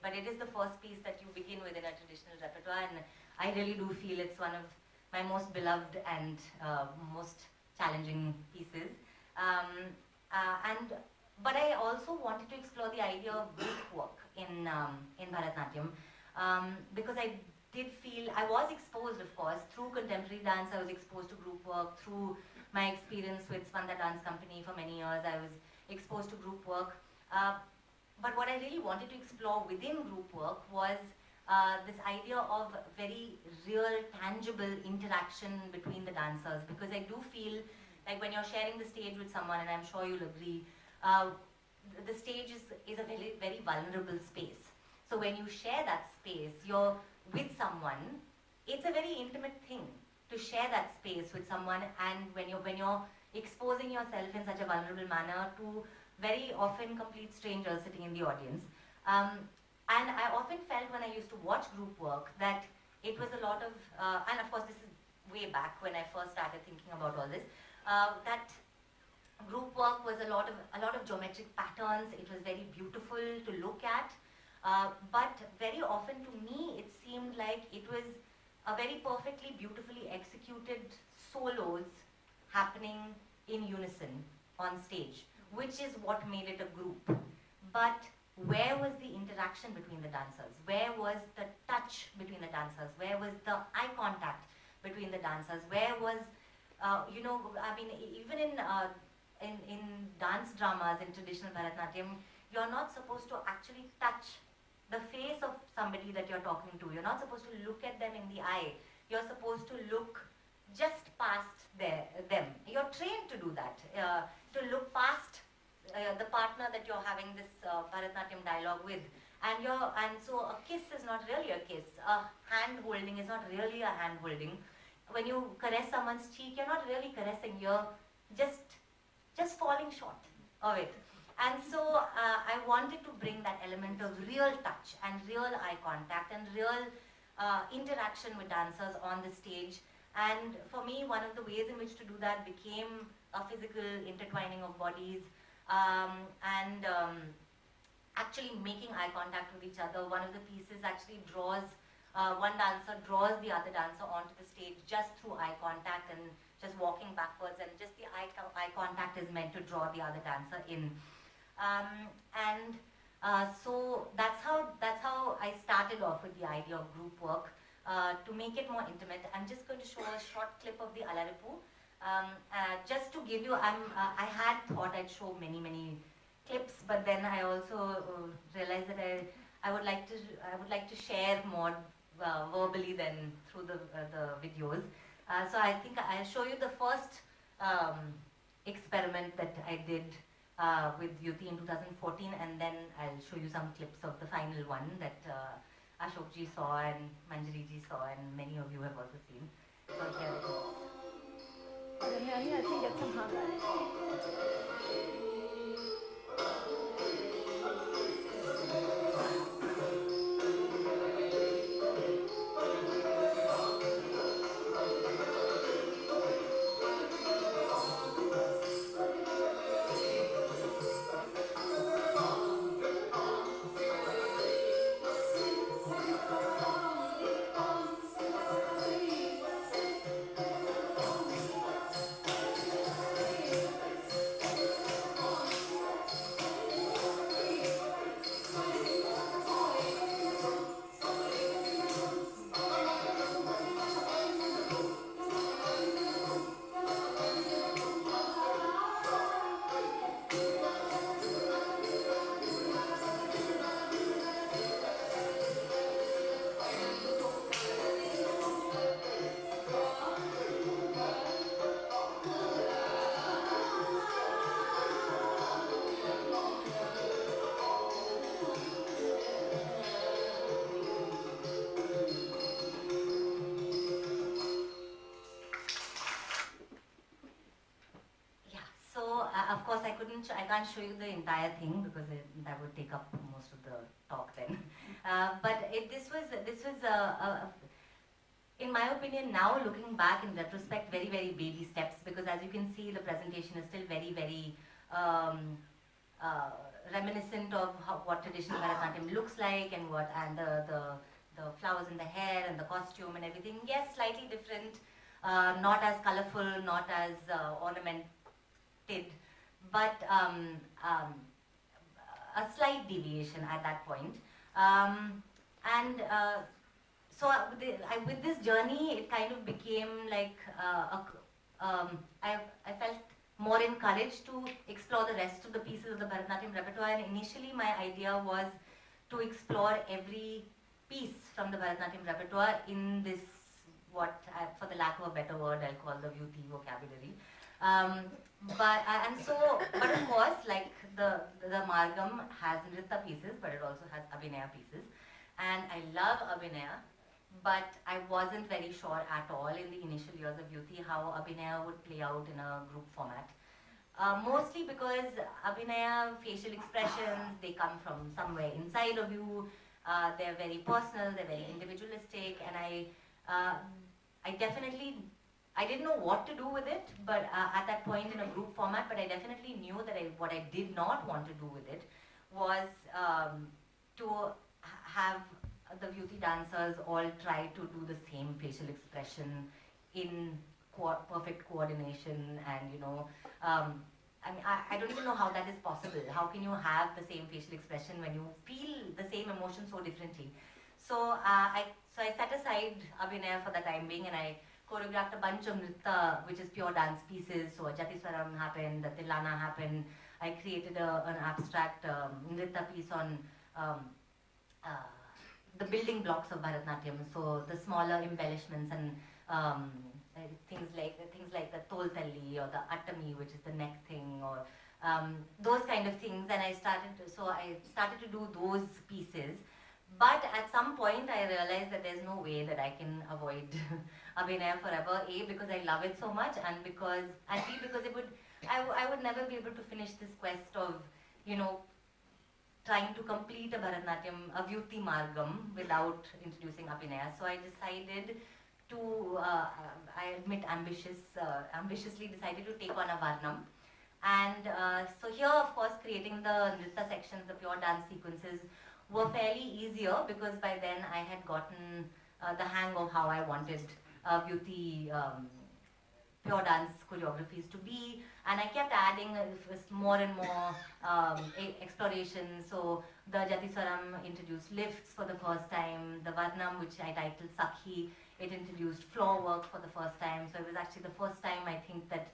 but it is the first piece that you begin with in a traditional repertoire, and I really do feel it's one of my most beloved and most challenging pieces. But I also wanted to explore the idea of group work in Bharatanatyam, because I did feel, I was exposed, of course, through contemporary dance. I was exposed to group work through my experience with Spanda Dance Company for many years. I was exposed to group work. But what I really wanted to explore within group work was this idea of very real, tangible interaction between the dancers, because I do feel like when you're sharing the stage with someone, and I'm sure you'll agree, the stage is a very, very vulnerable space. So when you share that space, you're with someone, it's a very intimate thing to share that space with someone, and when you're exposing yourself in such a vulnerable manner to very often complete strangers sitting in the audience. And I often felt when I used to watch group work that it was a lot of, and of course this is way back when I first started thinking about all this, that group work was a lot of geometric patterns. It was very beautiful to look at, but very often to me it seemed like it was a very perfectly, beautifully executed solos happening in unison on stage, which is what made it a group. But where was the interaction between the dancers? Where was the touch between the dancers? Where was the eye contact between the dancers? Where was, even in dance dramas, in traditional Bharatanatyam, you're not supposed to actually touch the face of somebody that you're talking to. You're not supposed to look at them in the eye. You're supposed to look just past them. You're trained to do that, to look past the partner that you're having this Bharatanatyam dialogue with. And so a kiss is not really a kiss. A hand holding is not really a hand holding. When you caress someone's cheek, you're not really caressing. You're just falling short of it. And so I wanted to bring that element of real touch and real eye contact and real interaction with dancers on the stage. And for me, one of the ways in which to do that became a physical intertwining of bodies, and actually making eye contact with each other. One of the pieces actually draws, one dancer draws the other dancer onto the stage just through eye contact and just walking backwards, and just the eye contact is meant to draw the other dancer in. So that's how I started off with the idea of group work. To make it more intimate, I'm just going to show a short clip of the Alaripu. Just to give you, I had thought I'd show many clips, but then I also realized that I would like to share more verbally than through the videos. So I think I'll show you the first experiment that I did with Yuti in 2014, and then I'll show you some clips of the final one that Ashokji saw and Manjariji saw, and many of you have also seen. So here it is. Aranyani, I think get some highlights. can't show you the entire thing because that would take up most of the talk then. But this was in my opinion, now looking back in retrospect, very, very baby steps, because as you can see, the presentation is still very, very reminiscent of what traditional Bharatanatyam looks like and the flowers in the hair and the costume and everything. Yes, slightly different, not as colorful, not as ornamented, but a slight deviation at that point. So with this journey, it kind of became like I felt more encouraged to explore the rest of the pieces of the Bharatanatyam repertoire. And initially, my idea was to explore every piece from the Bharatanatyam repertoire in this, for the lack of a better word, I'll call the Vyuti vocabulary. But of course, like the Margam has Nritta pieces, but it also has Abhinaya pieces. And I love Abhinaya, but I wasn't very sure at all in the initial years of Vyuti how Abhinaya would play out in a group format. Mostly because Abhinaya, facial expressions, they come from somewhere inside of you. They're very personal, they're very individualistic, and I didn't know what to do with it, but at that point in a group format, but I definitely knew that what I did not want to do with it was to have the Vyuti dancers all try to do the same facial expression in perfect coordination, and I don't even know how that is possible. How can you have the same facial expression when you feel the same emotion so differently? So I set aside Abhinaya for the time being, and I choreographed a bunch of Nritta, which is pure dance pieces. So a Jatiswaram happened, the Tilana happened. I created an abstract Nritta piece on the building blocks of Bharatanatyam. So the smaller embellishments and things like the toltalli or the attami, which is the neck thing, or those kind of things. And I started to do those pieces. But at some point, I realized that there's no way that I can avoid Abhinaya forever. A, because I love it so much, and B, because I would never be able to finish this quest of, trying to complete a Bharatanatyam, a Vyuti Margam, without introducing Abhinaya. So I decided to, I admit ambitiously decided to take on a Varnam. And so here, of course, creating the Nritta sections, the pure dance sequences, were fairly easier, because by then I had gotten the hang of how I wanted Vyuti pure dance choreographies to be, and I kept adding more and more exploration. So the Jatiswaram introduced lifts for the first time. The Varnam, which I titled Sakhi, it introduced floor work for the first time. So it was actually the first time, I think, that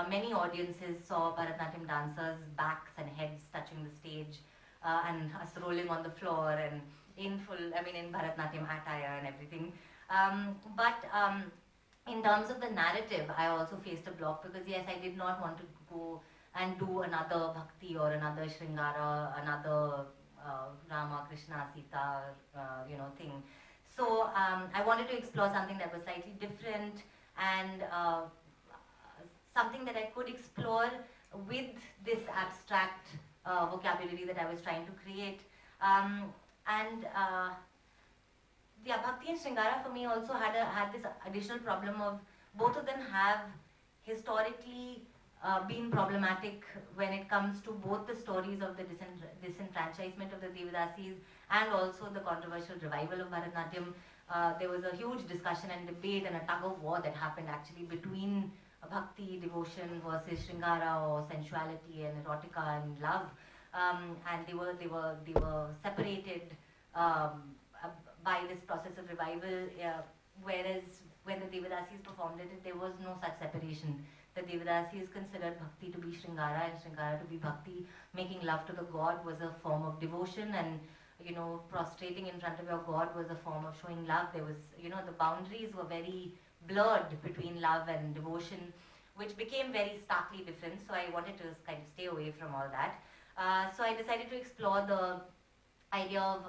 many audiences saw Bharatanatyam dancers' backs and heads touching the stage, and us rolling on the floor and in Bharatanatyam attire and everything. In terms of the narrative, I also faced a block, because yes, I did not want to go and do another Bhakti or another Shringara, another Rama, Krishna, Sita, thing. So I wanted to explore something that was slightly different, and something that I could explore with this abstract vocabulary that I was trying to create. Yeah, Bhakti and Shringara for me also had this additional problem of both of them have historically been problematic when it comes to both the stories of the disenfranchisement of the Devadasis and also the controversial revival of Bharatanatyam. There was a huge discussion and debate and a tug of war that happened actually between Bhakti, devotion, versus Shringara or sensuality and erotica and love, and they were separated by this process of revival, whereas when the Devadasis performed it, there was no such separation. The Devadasis considered Bhakti to be Shringara and Shringara to be Bhakti. Making love to the god was a form of devotion, and prostrating in front of your god was a form of showing love. There was, the boundaries were very blurred between love and devotion, which became very starkly different. So I wanted to kind of stay away from all that. So I decided to explore the idea of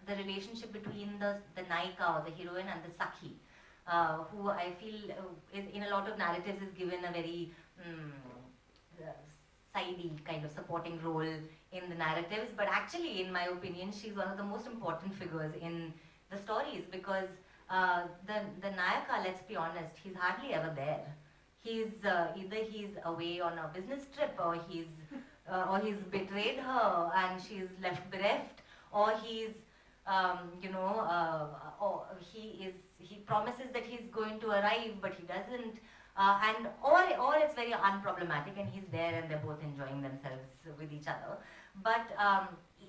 the relationship between the Naika or the heroine and the Sakhi, who I feel is, in a lot of narratives, is given a very sidey kind of supporting role in the narratives, but actually, in my opinion, she's one of the most important figures in the stories because the Nayaka, let's be honest, he's hardly ever there. He's either he's away on a business trip, or he's betrayed her and she's left bereft, or he's or he promises that he's going to arrive but he doesn't, or it's very unproblematic and he's there and they're both enjoying themselves with each other. But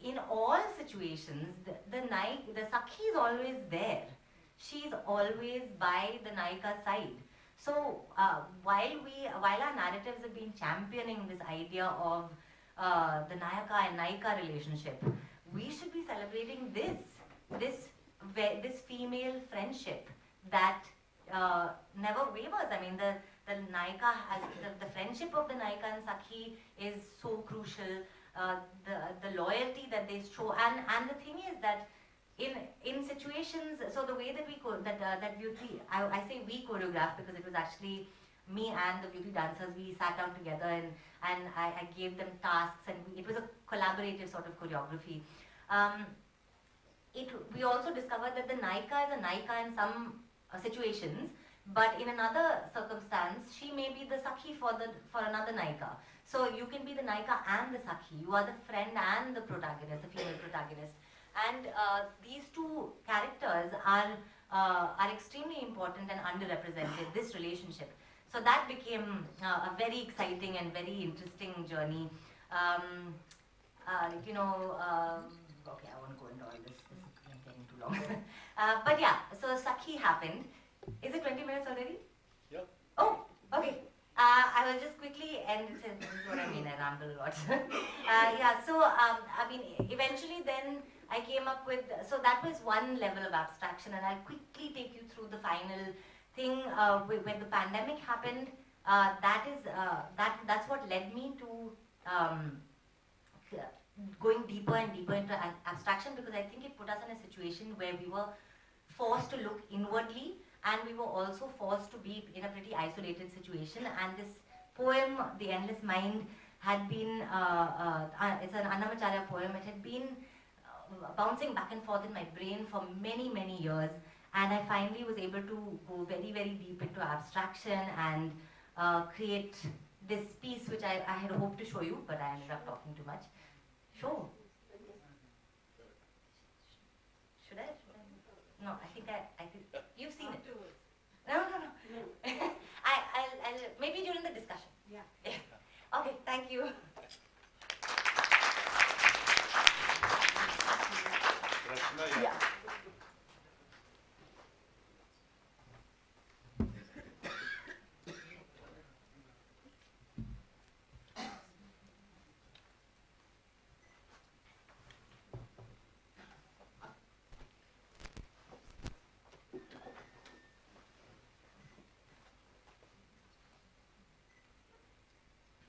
in all situations, the Sakhi is always there. She's always by the Nayika's side. So while our narratives have been championing this idea of the Nayaka and Nayika relationship, we should be celebrating this female friendship that never wavers. I mean, the Nayika has the friendship of the Nayika and Sakhi is so crucial. The loyalty that they show, and the thing is that in situations, so the way that that beauty, I say we choreographed because it was actually me and the beauty dancers. We sat down together and I gave them tasks, and it was a collaborative sort of choreography. We also discovered that the Nayika is a Nayika in some situations, but in another circumstance, she may be the Sakhi for another Nayika. So you can be the Nayika and the Sakhi. You are the friend and the protagonist, the female protagonist. And these two characters are extremely important and underrepresented, this relationship. So that became a very exciting and very interesting journey. Okay, I won't go into all this. This is getting too long. But yeah, so Sakhi happened. Is it 20 minutes already? Yeah. Oh, okay. I will just quickly end. This is what I mean. I ramble a lot. Yeah. So I mean, eventually, then I came up with. So that was one level of abstraction, and I'll quickly take you through the final thing. When the pandemic happened, that's what led me to going deeper and deeper into abstraction, because I think it put us in a situation where we were forced to look inwardly, and we were also forced to be in a pretty isolated situation. And this poem, The Endless Mind, had been, it's an Annamacharya poem, it had been bouncing back and forth in my brain for many, many years. And I finally was able to go very, very deep into abstraction and create this piece, which I had hoped to show you, but I ended up talking too much. Sure. Should I? No, I think you've seen it. No. I'll maybe during the discussion. Yeah. Okay, thank you. Rachana, Yeah.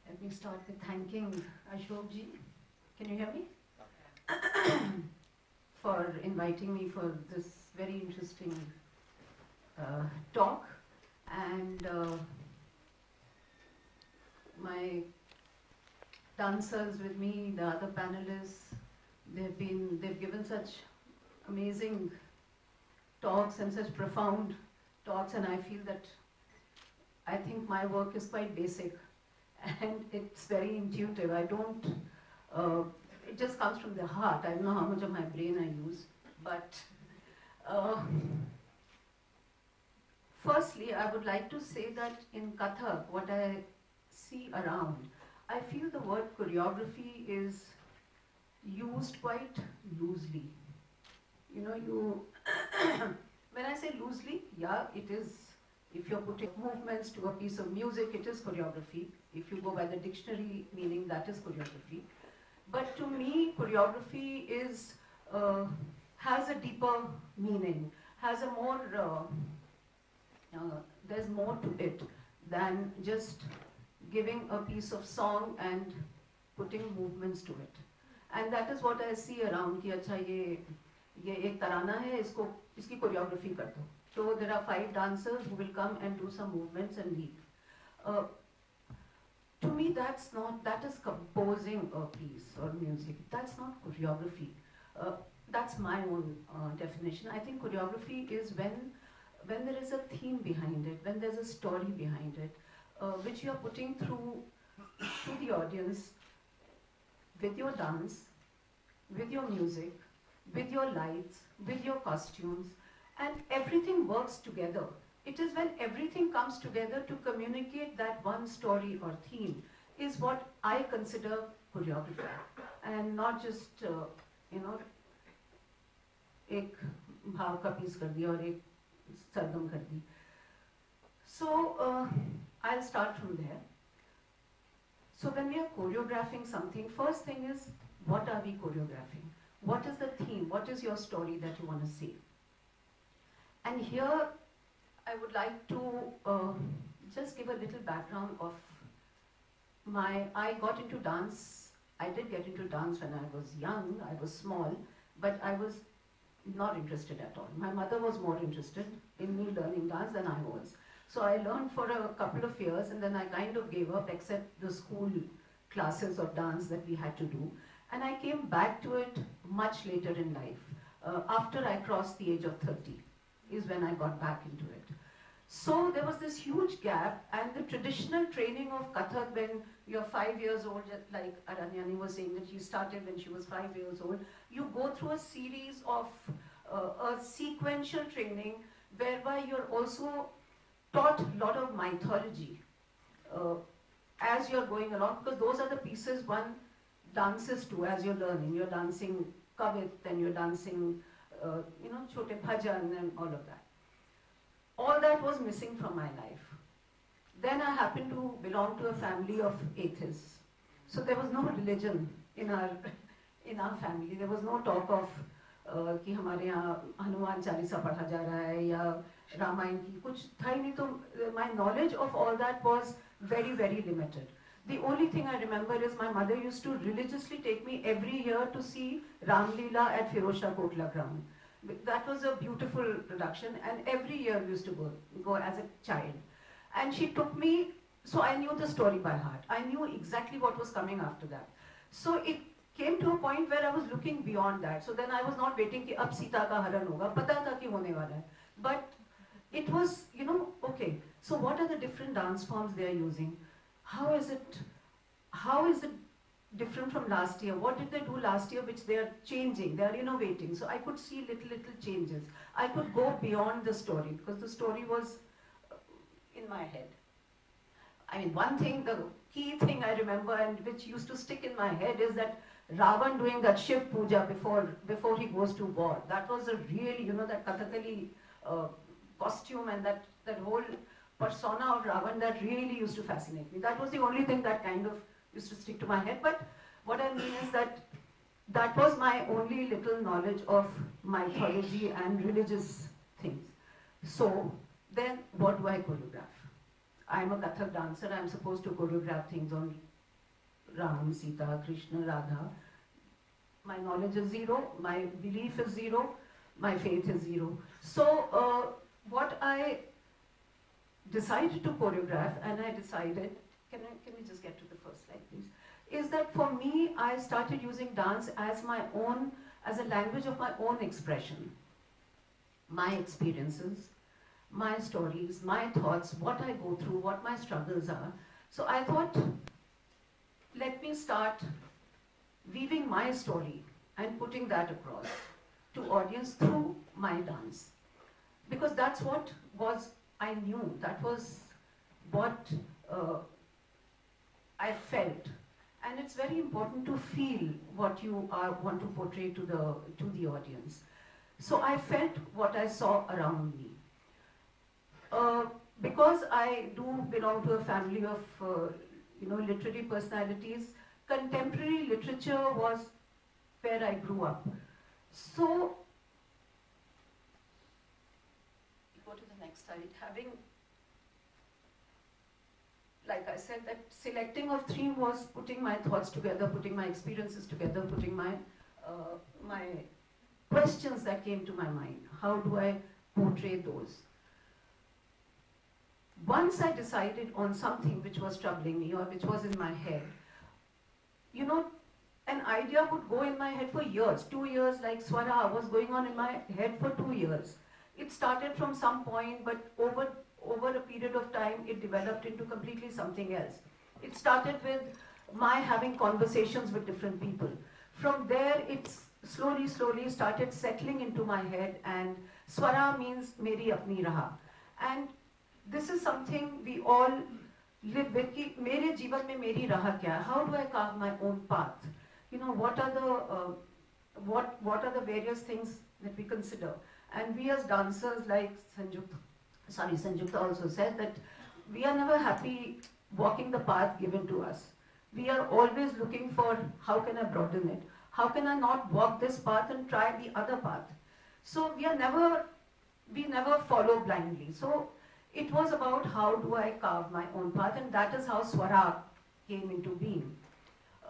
Let me start with thanking Ashokji. Can you hear me? For inviting me for this very interesting talk. And my dancers with me, the other panelists, they've given such amazing talks and such profound talks, and I feel that I think my work is quite basic and it's very intuitive. I don't, it just comes from the heart. I don't know how much of my brain I use, but firstly, I would like to say that in Kathak, what I see around, I feel the word choreography is used quite loosely. You know, when I say loosely, yeah, it is. If you're putting movements to a piece of music, it is choreography. If you go by the dictionary meaning, that is choreography. But to me, choreography is has a deeper meaning, has a more, there's more to it than just giving a piece of song and putting movements to it. And that is what I see around, कि अच्छा ये एक तराना है, इसकी choreography कर दो. So there are 5 dancers who will come and do some movements and leave. to me that is composing a piece or music. That's not choreography. That's my own definition. I think choreography is when there is a theme behind it, when there's a story behind it, which you are putting through to the audience with your dance, with your music, with your lights, with your costumes, and everything works together. It is when everything comes together to communicate that one story or theme is what I consider choreography, and not just एक भाव का piece कर दिया और एक सरगम कर दी. So I'll start from there. So when we are choreographing something, first thing is, what are we choreographing? What is the theme? What is your story that you want to say? And here I would like to just give a little background of I got into dance. I did get into dance when I was young. I was small, but I was not interested at all. My mother was more interested in me learning dance than I was. So I learned for a couple of years, and then I kind of gave up, except the school classes of dance that we had to do. And I came back to it much later in life. After I crossed the age of 30 is when I got back into it. So there was this huge gap, and the traditional training of Kathak when you're 5 years old, just like Aranyani was saying that she started when she was 5 years old, you go through a series of a sequential training whereby you're also taught a lot of mythology as you're going along, because those are the pieces one dances to as you're learning. You're dancing kavit, then you're dancing, chote bhajan and all of that. All that was missing from my life. Then I happened to belong to a family of atheists. So there was no religion in our family. There was no talk of कि हमारे यहाँ हनुमान चालीसा पढ़ा जा रहा है या रामायण की कुछ था ही नहीं. तो my knowledge of all that was very, very limited. The only thing I remember is my mother used to religiously take me every year to see Ram Leela at Firozshah Kotla ground. That was a beautiful production, and every year we used to go as a child. And she took me, so I knew the story by heart. I knew exactly what was coming after that. So it came to a point where I was looking beyond that. So then I was not waiting कि अब सीता का हरण होगा, पता था कि होने वाला है. But it was, okay, so what are the different dance forms they are using? How is it different from last year? What did they do last year which they are changing? They are innovating. So I could see little changes. I could go beyond the story because the story was in my head. I mean, one thing, the key thing I remember and which used to stick in my head is that Ravan doing that Shiv Puja before he goes to war. That was a really, that Kathakali costume and that whole persona of Ravan that really used to fascinate me. That was the only thing that kind of used to stick to my head. But what I mean is that was my only little knowledge of mythology and religious things. So then what do I choreograph? I'm a Kathak dancer. I'm supposed to choreograph things on Ram, Sita, Krishna, Radha. My knowledge is zero. My belief is zero. My faith is zero. So what I decided to choreograph, and I decided, can we just get to the first slide, please? Is that for me, I started using dance as a language of my own expression. My experiences, my stories, my thoughts, what I go through, what my struggles are. So I thought, let me start weaving my story and putting that across to audience through my dance. Because that's what I knew, that was what I felt. And it's very important to feel what you want to portray to the audience. So I felt what I saw around me. Because I do belong to a family of literary personalities, contemporary literature was where I grew up. So, go to the next slide. Having, like I said, that selecting of theme was putting my thoughts together, putting my experiences together, putting my questions that came to my mind. How do I portray those? Once I decided on something which was troubling me or which was in my head, you know, an idea would go in my head for years, 2 years, like Swara was going on in my head for 2 years. It started from some point, but over a period of time, it developed into completely something else. It started with my having conversations with different people. From there, it's slowly started settling into my head, and Swara means meri apni raha. And this is something we all live with, ki mere jeevan mein meri raha kya hai? How do I carve my own path? You know, what are the various things that we consider? And we as dancers, like Sanjukta also said, that we are never happy walking the path given to us. We are always looking for, how can I broaden it? How can I not walk this path and try the other path? So we never follow blindly. So it was about how do I carve my own path, and that is how Swara came into being.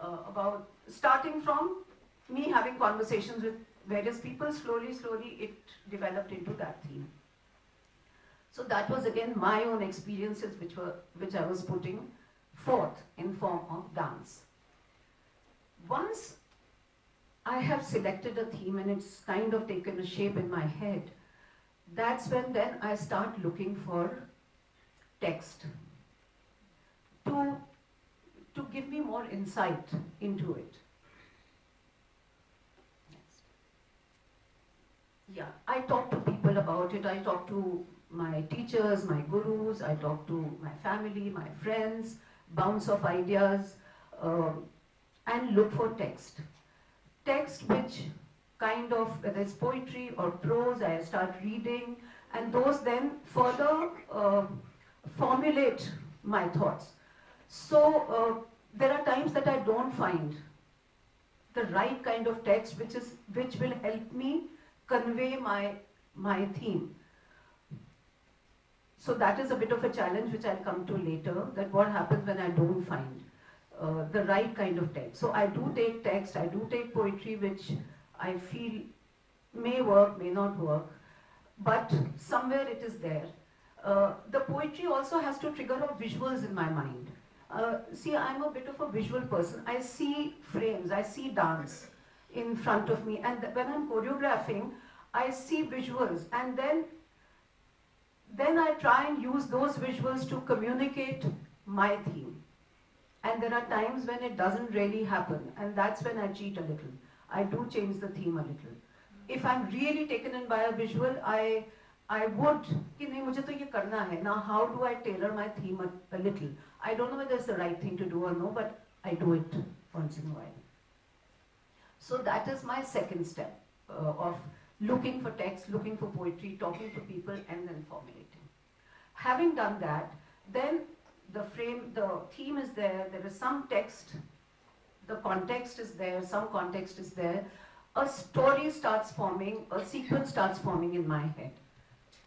About starting from me having conversations with various people, slowly it developed into that theme. So that was again my own experiences which I was putting forth in form of dance. Once I have selected a theme and it's kind of taken a shape in my head, that's when then I start looking for text to give me more insight into it. Yeah, I talk to people about it. I talk to my teachers, my gurus, I talk to my family, my friends, bounce off ideas, and look for text. Text which kind of, whether it's poetry or prose, I start reading, and those then further formulate my thoughts. So there are times that I don't find the right kind of text which will help me convey my theme. So that is a bit of a challenge which I'll come to later, that what happens when I don't find the right kind of text. So I do take text, I do take poetry which I feel may work, may not work, but somewhere it is there. The poetry also has to trigger off visuals in my mind. See, I'm a bit of a visual person. I see frames, I see dance in front of me, and when I'm choreographing, I see visuals, and then I try and use those visuals to communicate my theme. And there are times when it doesn't really happen, and that's when I cheat a little. I do change the theme a little. If I'm really taken in by a visual, I would, ki nahi, mujhe to ye karna hai. Now how do I tailor my theme a little? I don't know whether it's the right thing to do or no, but I do it once in a while. So that is my second step of looking for text, looking for poetry, talking to people, and then formulating. Having done that, then the theme is there, there is some text, the context is there, some context is there, a story starts forming, a sequence starts forming in my head.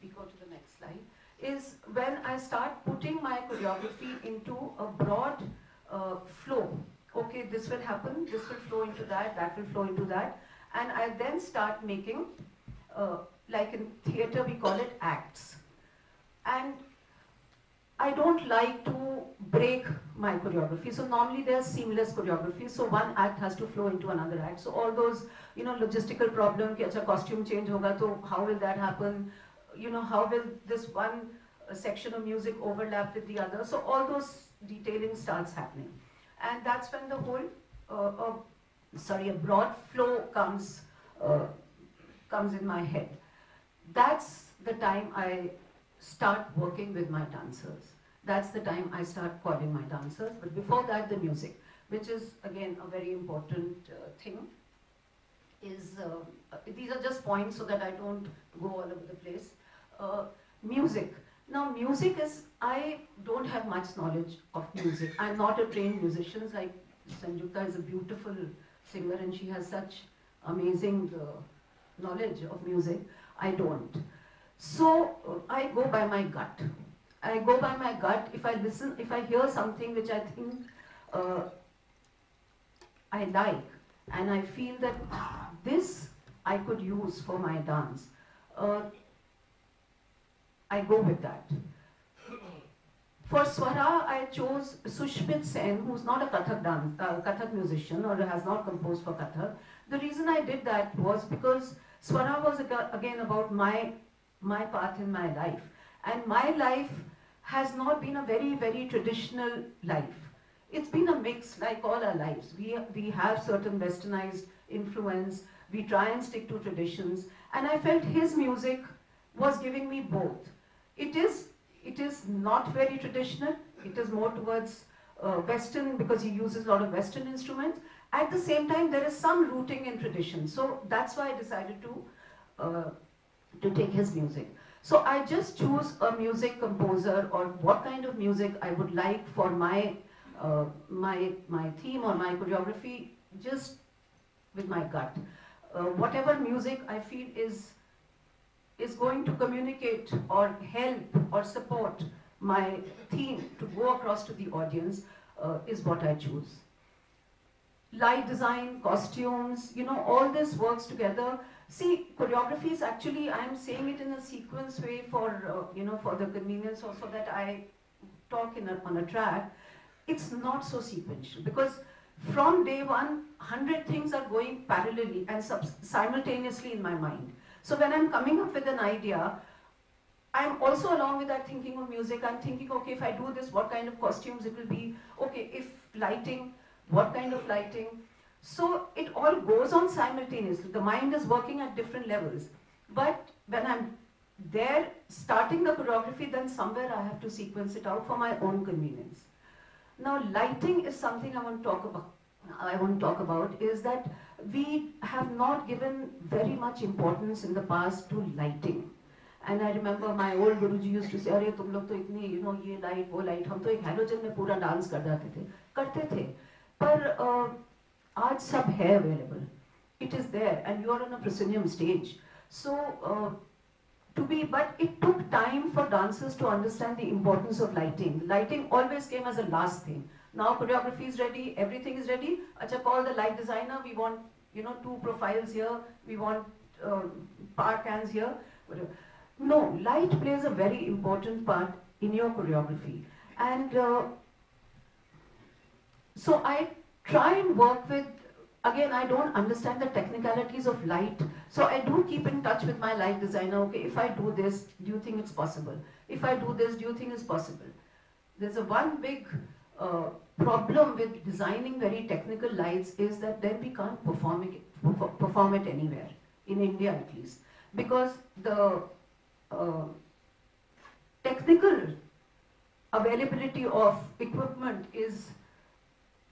We go to the next slide. Is when I start putting my choreography into a broad flow. Okay, this will happen, this will flow into that will flow into that, and I then start making, like in theatre we call it acts. And I don't like to break my choreography, so normally there's seamless choreography, so one act has to flow into another act. So all those, logistical problem, ki acha costume change hoga, so how will that happen? How will this one section of music overlap with the other? So all those detailing starts happening. And that's when the whole, a broad flow comes in my head. That's the time I start working with my dancers. That's the time I start calling my dancers. But before that, the music, which is again a very important thing, is, these are just points so that I don't go all over the place. Music. Now music is, I don't have much knowledge of music. I'm not a trained musician. Like Sanjukta is a beautiful singer and she has such amazing knowledge of music. I don't. So I go by my gut. I go by my gut. If I hear something which I think I like, and I feel that this I could use for my dance, I go with that. For Swara, I chose Sushmit Sen, who's not a Kathak musician or has not composed for Kathak. The reason I did that was because Swara was again about my path in my life. And my life has not been a very, very traditional life. It's been a mix like all our lives. We have certain westernized influence, we try and stick to traditions, and I felt his music was giving me both. It is not very traditional, it is more towards Western because he uses a lot of Western instruments. At the same time, there is some rooting in tradition. So that's why I decided to take his music. So I just choose a music composer or what kind of music I would like for my theme or my choreography, just with my gut. Whatever music I feel is going to communicate or help or support my theme to go across to the audience is what I choose. Light design, costumes, all this works together. See, choreography is actually, I'm saying it in a sequence way for, for the convenience or so that I talk on a track. It's not so sequential because from day one, 100 things are going parallelly and simultaneously in my mind. So when I'm coming up with an idea, I'm also along with that thinking of music. I'm thinking, okay, if I do this, what kind of costumes it will be? Okay, if lighting, what kind of lighting? So it all goes on simultaneously. The mind is working at different levels. But when I'm there starting the choreography, then somewhere I have to sequence it out for my own convenience. Now lighting is something I want to talk about is that we have not given very much importance in the past to lighting. And I remember my old Guruji used to say, "Arey tum log to itni, ye light, wo light, hum to ek halogen mein pura dance karte the." Par aaj sab hai available. It is there, and you are on a proscenium stage. So but it took time for dancers to understand the importance of lighting. Lighting always came as a last thing. Now choreography is ready, everything is ready. Acha, call the light designer. We want, 2 profiles here. We want power cans here. No, light plays a very important part in your choreography. And so I try and work with, again, I don't understand the technicalities of light. So I do keep in touch with my light designer. Okay, if I do this, do you think it's possible? If I do this, do you think it's possible? There's one big problem with designing very technical lights is that then we can't perform it anywhere, in India at least. Because the technical availability of equipment is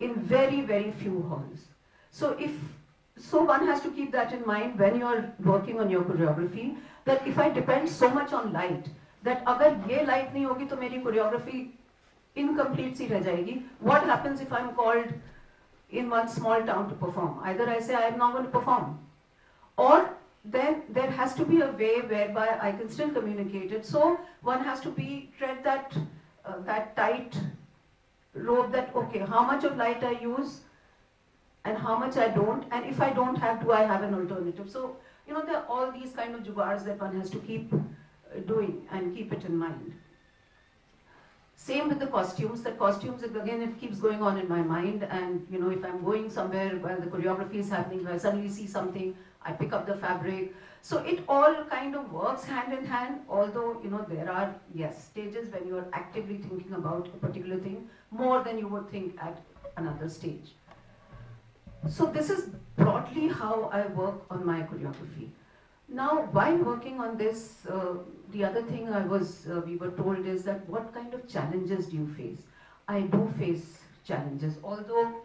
in very, very few halls. So one has to keep that in mind when you are working on your choreography, that if I depend so much on light, that agar ye light nahi hogi to meri choreography incomplete si reh jayegi. What happens if I'm called in one small town to perform? Either I say I am not going to perform, or then there has to be a way whereby I can still communicate it. So one has to tread that tight rope that, okay, how much of light I use and how much I don't, and if I don't have, do I have an alternative? So, there are all these kind of jugaads that one has to keep doing and keep it in mind. Same with the costumes. The costumes, again, it keeps going on in my mind, and if I'm going somewhere where the choreography is happening, where I suddenly see something, I pick up the fabric. So it all kind of works hand in hand, although, there are, yes, stages when you are actively thinking about a particular thing more than you would think at another stage. So this is broadly how I work on my choreography. Now, while working on this, the other thing we were told is that what kind of challenges do you face? I do face challenges, although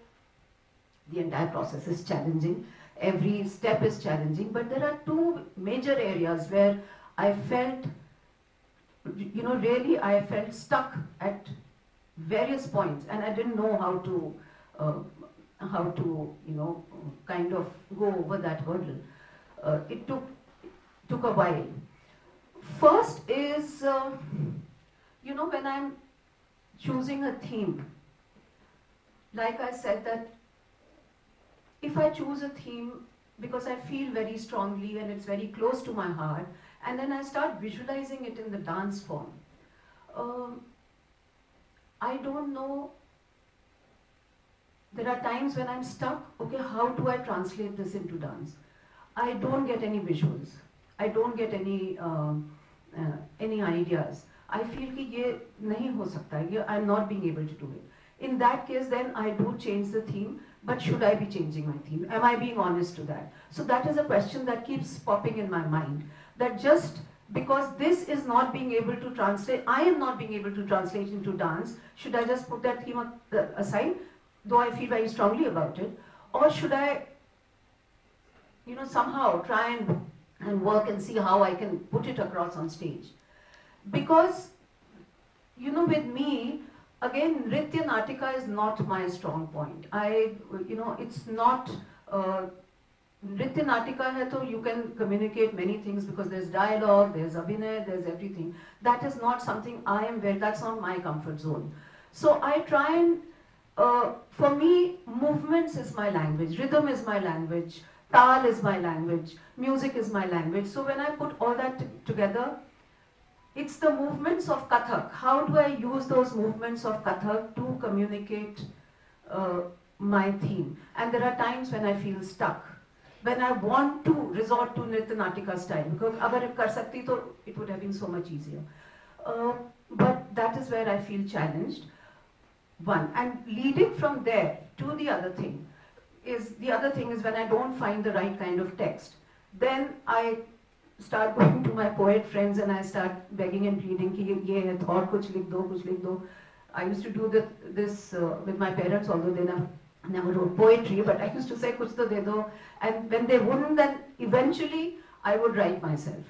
the entire process is challenging, every step is challenging, but there are 2 major areas where I felt, really I felt stuck at various points, and I didn't know how to kind of go over that hurdle. It took a while. First is, when I'm choosing a theme, like I said that if I choose a theme because I feel very strongly and it's very close to my heart, and then I start visualizing it in the dance form, I don't know, there are times when I'm stuck, okay, how do I translate this into dance? I don't get any visuals. I don't get any ideas. I feel कि ये नहीं हो सकता है, ये I'm not being able to do it. In that case, then I do change the theme, but should I be changing my theme? Am I being honest to that? So that is a question that keeps popping in my mind, that just because this is not being able to translate, I am not being able to translate into dance, should I just put that theme aside, though I feel very strongly about it, or should I, you know, somehow try and work and see how I can put it across on stage? Because, you know, with me, again, Nritya Natika is not my strong point. It's not, Nritya Natika hai to you can communicate many things because there's dialogue, there's abhinay, there's everything. That is not something I am that's not my comfort zone. So I try and, for me, movements is my language, rhythm is my language, tal is my language, music is my language. So when I put all that together, it's the movements of Kathak. How do I use those movements of Kathak to communicate my theme? And there are times when I feel stuck, when I want to resort to Nritya Natika style, because agar kar sakti to it would have been so much easier. But that is where I feel challenged. One, and leading from there to the other thing is when I don't find the right kind of text, then I start going to my poet friends and I start begging and pleading ki ye hai thought, kuch likh do. I used to do this with my parents, although they never wrote poetry, but I used to say kuch to de do, and when they wouldn't, then eventually I would write myself.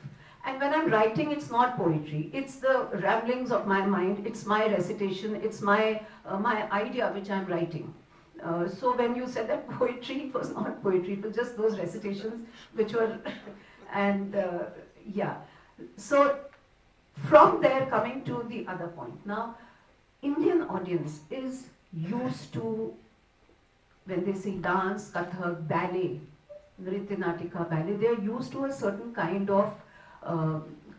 And when I'm writing, it's not poetry, it's the ramblings of my mind, it's my recitation, it's my idea which I'm writing. So when you said that poetry, it was not poetry, it was just those recitations which were and yeah. So from there, coming to the other point. Now, Indian audience is used to, when they say dance, Kathak, ballet, Nritya Natika, ballet, they are used to a certain kind of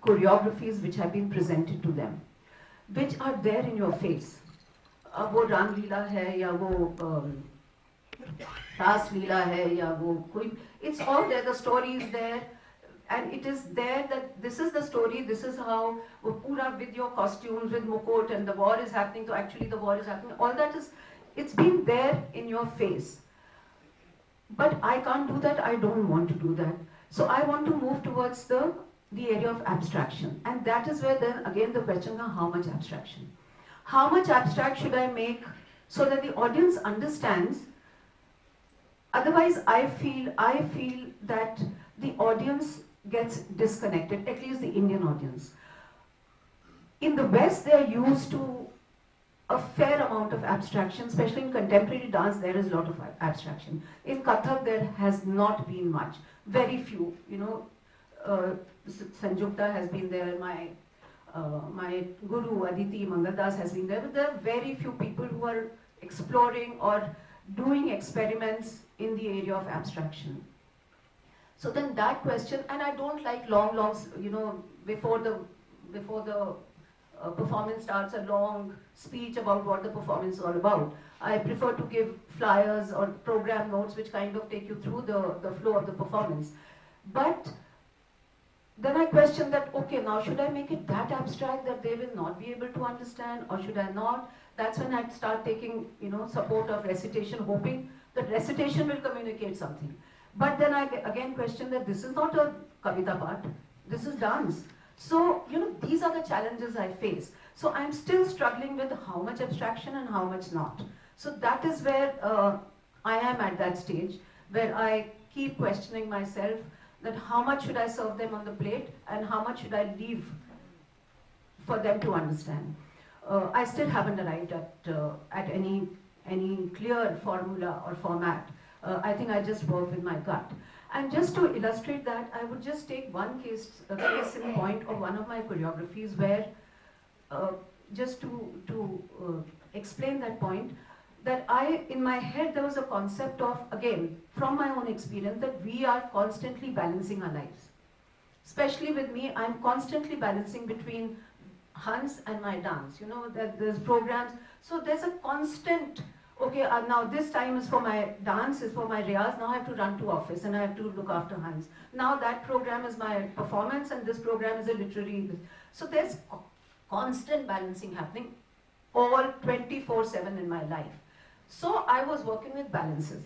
choreographies which have been presented to them, which are there in your face. वो राम लीला है या वो रास लीला है या वो कोई, it's all there, the story is there. And it is there that this is the story, this is how, pura with your costumes, with mukut, and the war is happening, so actually the war is happening. All that is, it's been there in your face. But I can't do that, I don't want to do that. So I want to move towards the area of abstraction. And that is where then again the question of how much abstraction. How much abstract should I make so that the audience understands? Otherwise I feel that the audience gets disconnected, at least the Indian audience. In the West, they are used to a fair amount of abstraction, especially in contemporary dance, there is a lot of abstraction. In Kathak, there has not been much, very few. You know, Sanjukta has been there, my guru, Aditi Mangaldas has been there, but there are very few people who are exploring or doing experiments in the area of abstraction. So then that question, and I don't like long, you know, before the performance starts, a long speech about what the performance is all about. I prefer to give flyers or program notes which kind of take you through the flow of the performance. But then I question that, okay, now should I make it that abstract that they will not be able to understand, or should I not? That's when I start taking, you know, support of recitation, hoping that recitation will communicate something. But then I again question that this is not a kavita part, this is dance. So, you know, these are the challenges I face. So I'm still struggling with how much abstraction and how much not. So that is where I am at that stage, where I keep questioning myself that how much should I serve them on the plate and how much should I leave for them to understand. I still haven't arrived at any clear formula or format. I think I just work with my gut. And just to illustrate that, I would just take one case in point of one of my choreographies where, just to explain that point, that in my head there was a concept of, again, from my own experience, that we are constantly balancing our lives. Especially with me, I'm constantly balancing between Hans and my dance. You know, that there's programs. So there's a constant, okay, now this time is for my dance, is for my riyaz. Now I have to run to office and I have to look after Hans. Now that program is my performance and this program is a literary. So there's constant balancing happening all 24/7 in my life. So I was working with balances.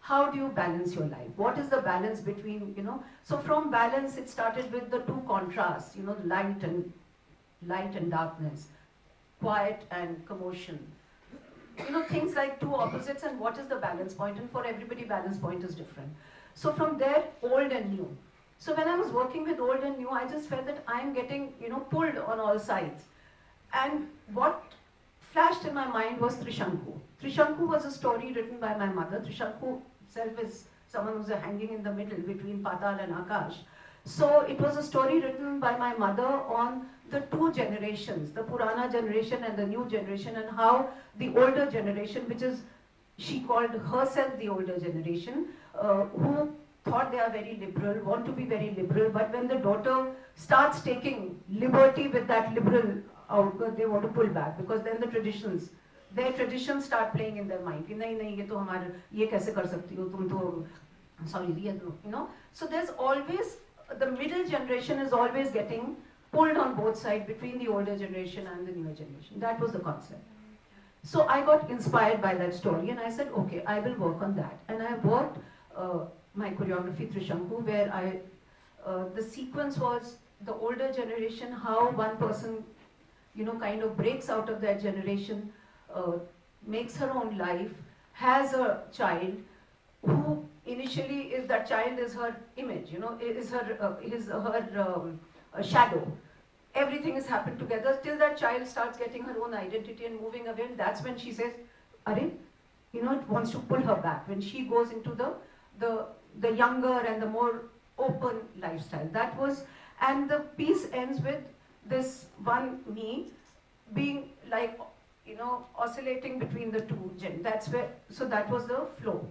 How do you balance your life? What is the balance between, you know? So from balance, it started with the two contrasts, you know, light and darkness, quiet and commotion. You know, things like two opposites, and what is the balance point? And for everybody, balance point is different. So from there, old and new. So when I was working with old and new, I just felt that I'm getting, you know, pulled on all sides. And what flashed in my mind was Trishanku. Trishanku was a story written by my mother. Trishanku itself is someone who's hanging in the middle between Patal and Akash. So it was a story written by my mother on the two generations, the Purana generation and the new generation, and how the older generation, which is, she called herself the older generation, who thought they are very liberal, want to be very liberal, but when the daughter starts taking liberty with that liberal outlook, they want to pull back, because then their traditions start playing in their mind. Nahi, ye to hamara, ye kaise kar sakti ho, tum to, sorry, you know. So there's always, the middle generation is always getting pulled on both sides between the older generation and the newer generation. That was the concept. So I got inspired by that story and I said, okay, I will work on that. And I worked my choreography Trishanku, where the sequence was the older generation, how one person, you know, kind of breaks out of that generation, makes her own life, has a child who initially is, that child is her image, you know, is her shadow. Everything has happened together till that child starts getting her own identity and moving away, and that's when she says, Are, you know, it wants to pull her back. When she goes into the younger and the more open lifestyle. That was, and the piece ends with this one me being like, you know, oscillating between the two gen. That's where, so that was the flow.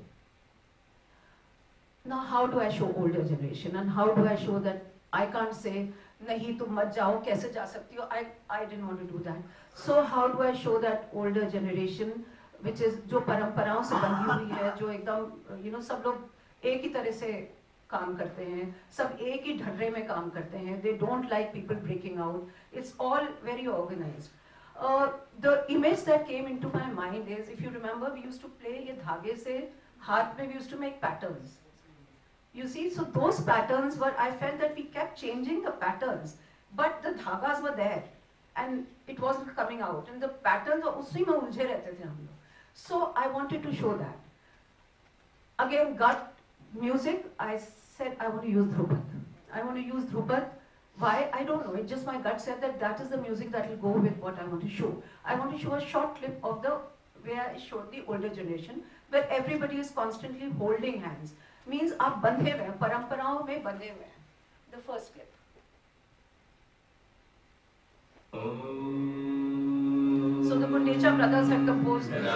Now how do I show older generation, and how do I show that I can't say, nahi tum mat jao, kaise ja sakti ho? I didn't want to do that. So how do I show that older generation, which is जो परंपराओं से बंधी हुई है, जो एकदम, you know, सब लोग एक ही तरह से काम करते हैं, सब एक ही ढर्रे में काम करते हैं. They don't like people breaking out. It's all very organized. The image that came into my mind is, if you remember, we used to play ये धागे से हाथ में, we used to make patterns. You see, so those patterns were, I felt that we kept changing the patterns, but the dhagas were there, and it wasn't coming out, and the patterns उसी में उलझे रहते थे हम लोग. So I wanted to show that. Again, gut music, I said I want to use Dhrupad. I want to use Dhrupad. Why? I don't know. It just, my gut said that that is the music that will go with what I want to show. I want to show a short clip of the, where I showed the older generation, where everybody is constantly holding hands. Means आप बंधे हुए हैं, परंपराओं में बंधे हुए हैं. The first clip. So the Mundecha brothers had composed music.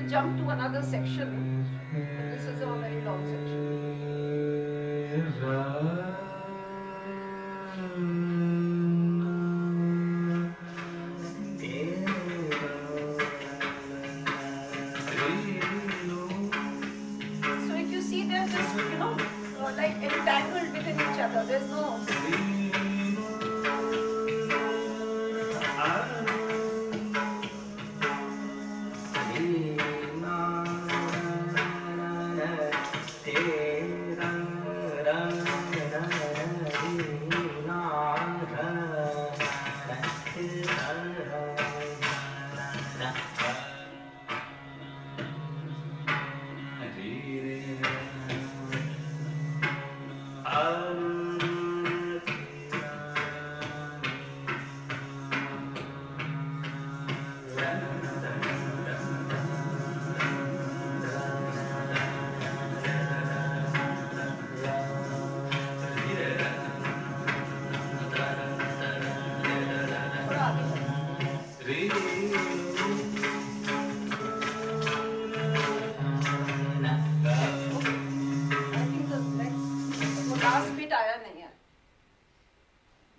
Jump to another section, but this is a very long section. So if you see, they're just, like entangled within each other. There's no...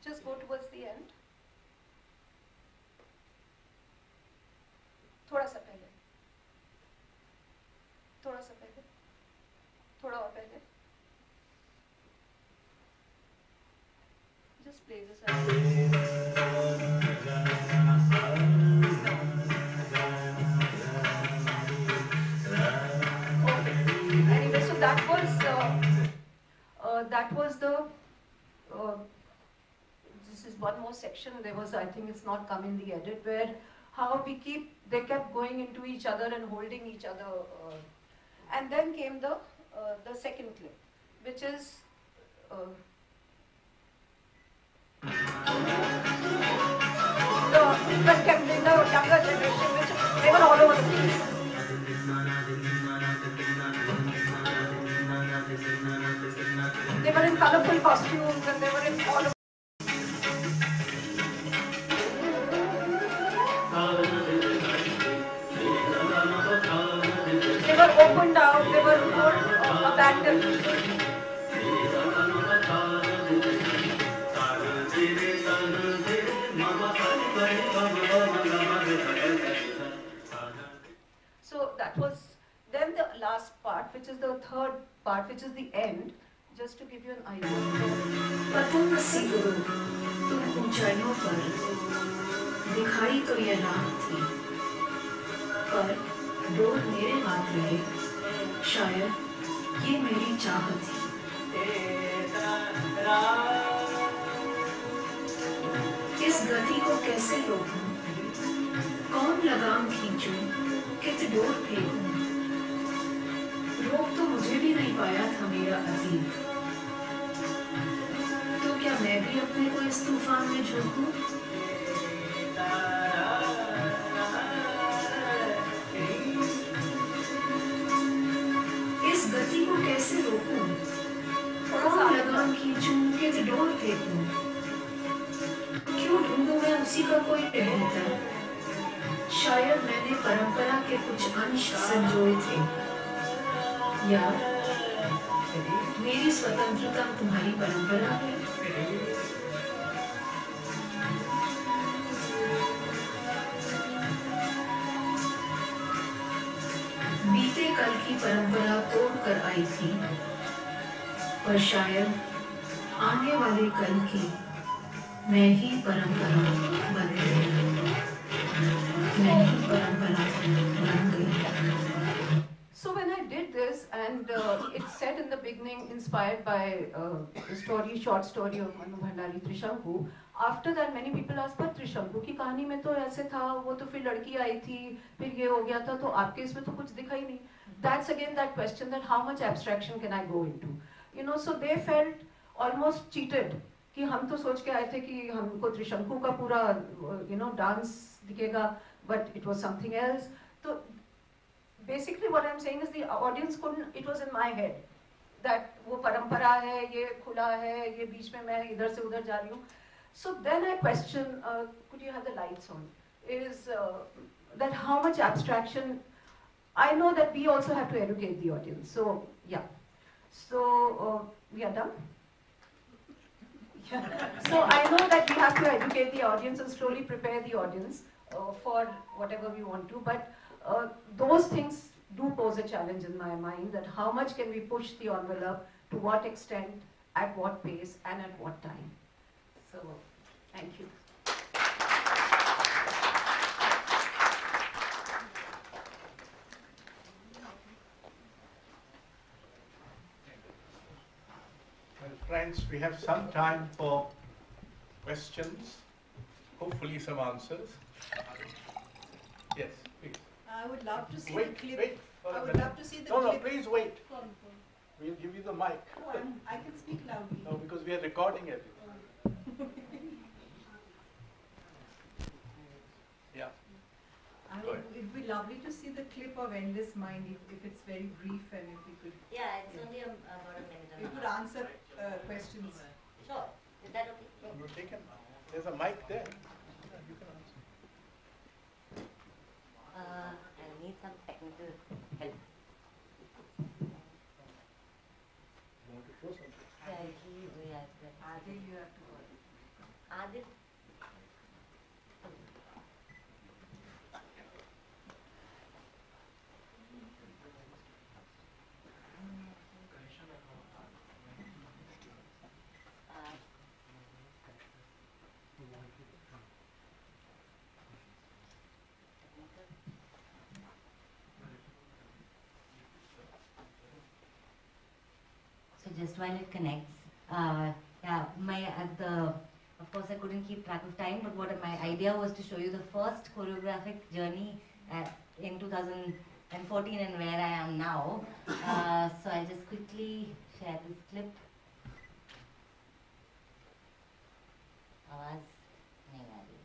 Just go towards the end. थोड़ा सा पहले, थोड़ा सा पहले, थोड़ा और पहले. Just play this out. Okay. Anyway, so that was the. This is one more section. There was, I think it's not come in the edit, where how they kept going into each other and holding each other. And then came the second clip, which is the younger generation, which they were all over the place. They were in colorful costumes and they were in all of they were opened out, they were more abandoned. So that was then the last part, which is the third part, which is the end, just to give you an idea. पतंग सी उड़ो तुम ऊंचाइयों पर, दिखाई तो ये राह थी, पर डोर मेरे हाथ रहे, शायद ये मेरी चाहत थी. इस गति को कैसे रोकूं, कौन लगाम खींचूं, कित डोर फेंकूं, रोक तो मुझे भी नहीं पाया था मेरा अतीत. तो क्या मैं भी अपने को इस तूफान में झोंकूं? इस गति को कैसे रोकूं, कौन लगाम खींचूं, कित डोर फेंकूं, क्यों ढूंढूं मैं उसी का कोई टहलता. शायद मैंने परंपरा के कुछ अंश संजोए थे, या मेरी स्वतंत्रता तुम्हारी परंपरा है. बीते कल की परंपरा तोड़ कर आई थी, पर शायद आने वाले कल की मैं ही परंपरा बन गई. मैं ही परंपरा बन गई. So when I did this, and it's said in the beginning, inspired by the short story of Manu Bhandari, Trishanku. After that, many people asked, but Trishanku की कहानी में तो ऐसे था, वो तो फिर लड़की आई थी, फिर ये हो गया था, तो आपके इसमें तो कुछ दिखा ही नहीं. That's again that question, that how much abstraction can I go into? So they felt almost cheated कि हम तो सोच के आए थे कि हमको त्रिशंकु का पूरा डांस दिखेगा, but it was something else. So basically what I'm saying is the audience couldn't, it was in my head that वो परंपरा है, ये खुला है, ये बीच में मैं इधर से उधर जा रही हूँ. So then I question, could you have the lights on, is that how much abstraction. I know that we also have to educate the audience. So yeah, so we are done. So I know that we have to educate the audience and slowly prepare the audience for whatever we want to, but those things do pose a challenge in my mind that how much can we push the envelope, to what extent, at what pace, and at what time. So, thank you. Well, friends, we have some time for questions, hopefully some answers. Yes, please. I would love to see Wait, the clip. wait for a I would minute. love to see the No, clip. please wait. We'll give you the mic. Oh, I can speak loudly. No, because we are recording everything. Yeah. It'd be lovely to see the clip of Endless Mind if it's very brief and if we could. Yeah, it's only about a minute. We could answer questions. Sure. Is that okay? No, you take it. There's a mic there. Yeah, you can answer. I need some technical help. You want to show something? Adil, you have to go. Adil? So just while it connects, yeah, of course I couldn't keep track of time, but what my idea was to show you the first choreographic journey in 2014 and where I am now. So I'll just quickly share this clip. आवाज नहीं आ रही।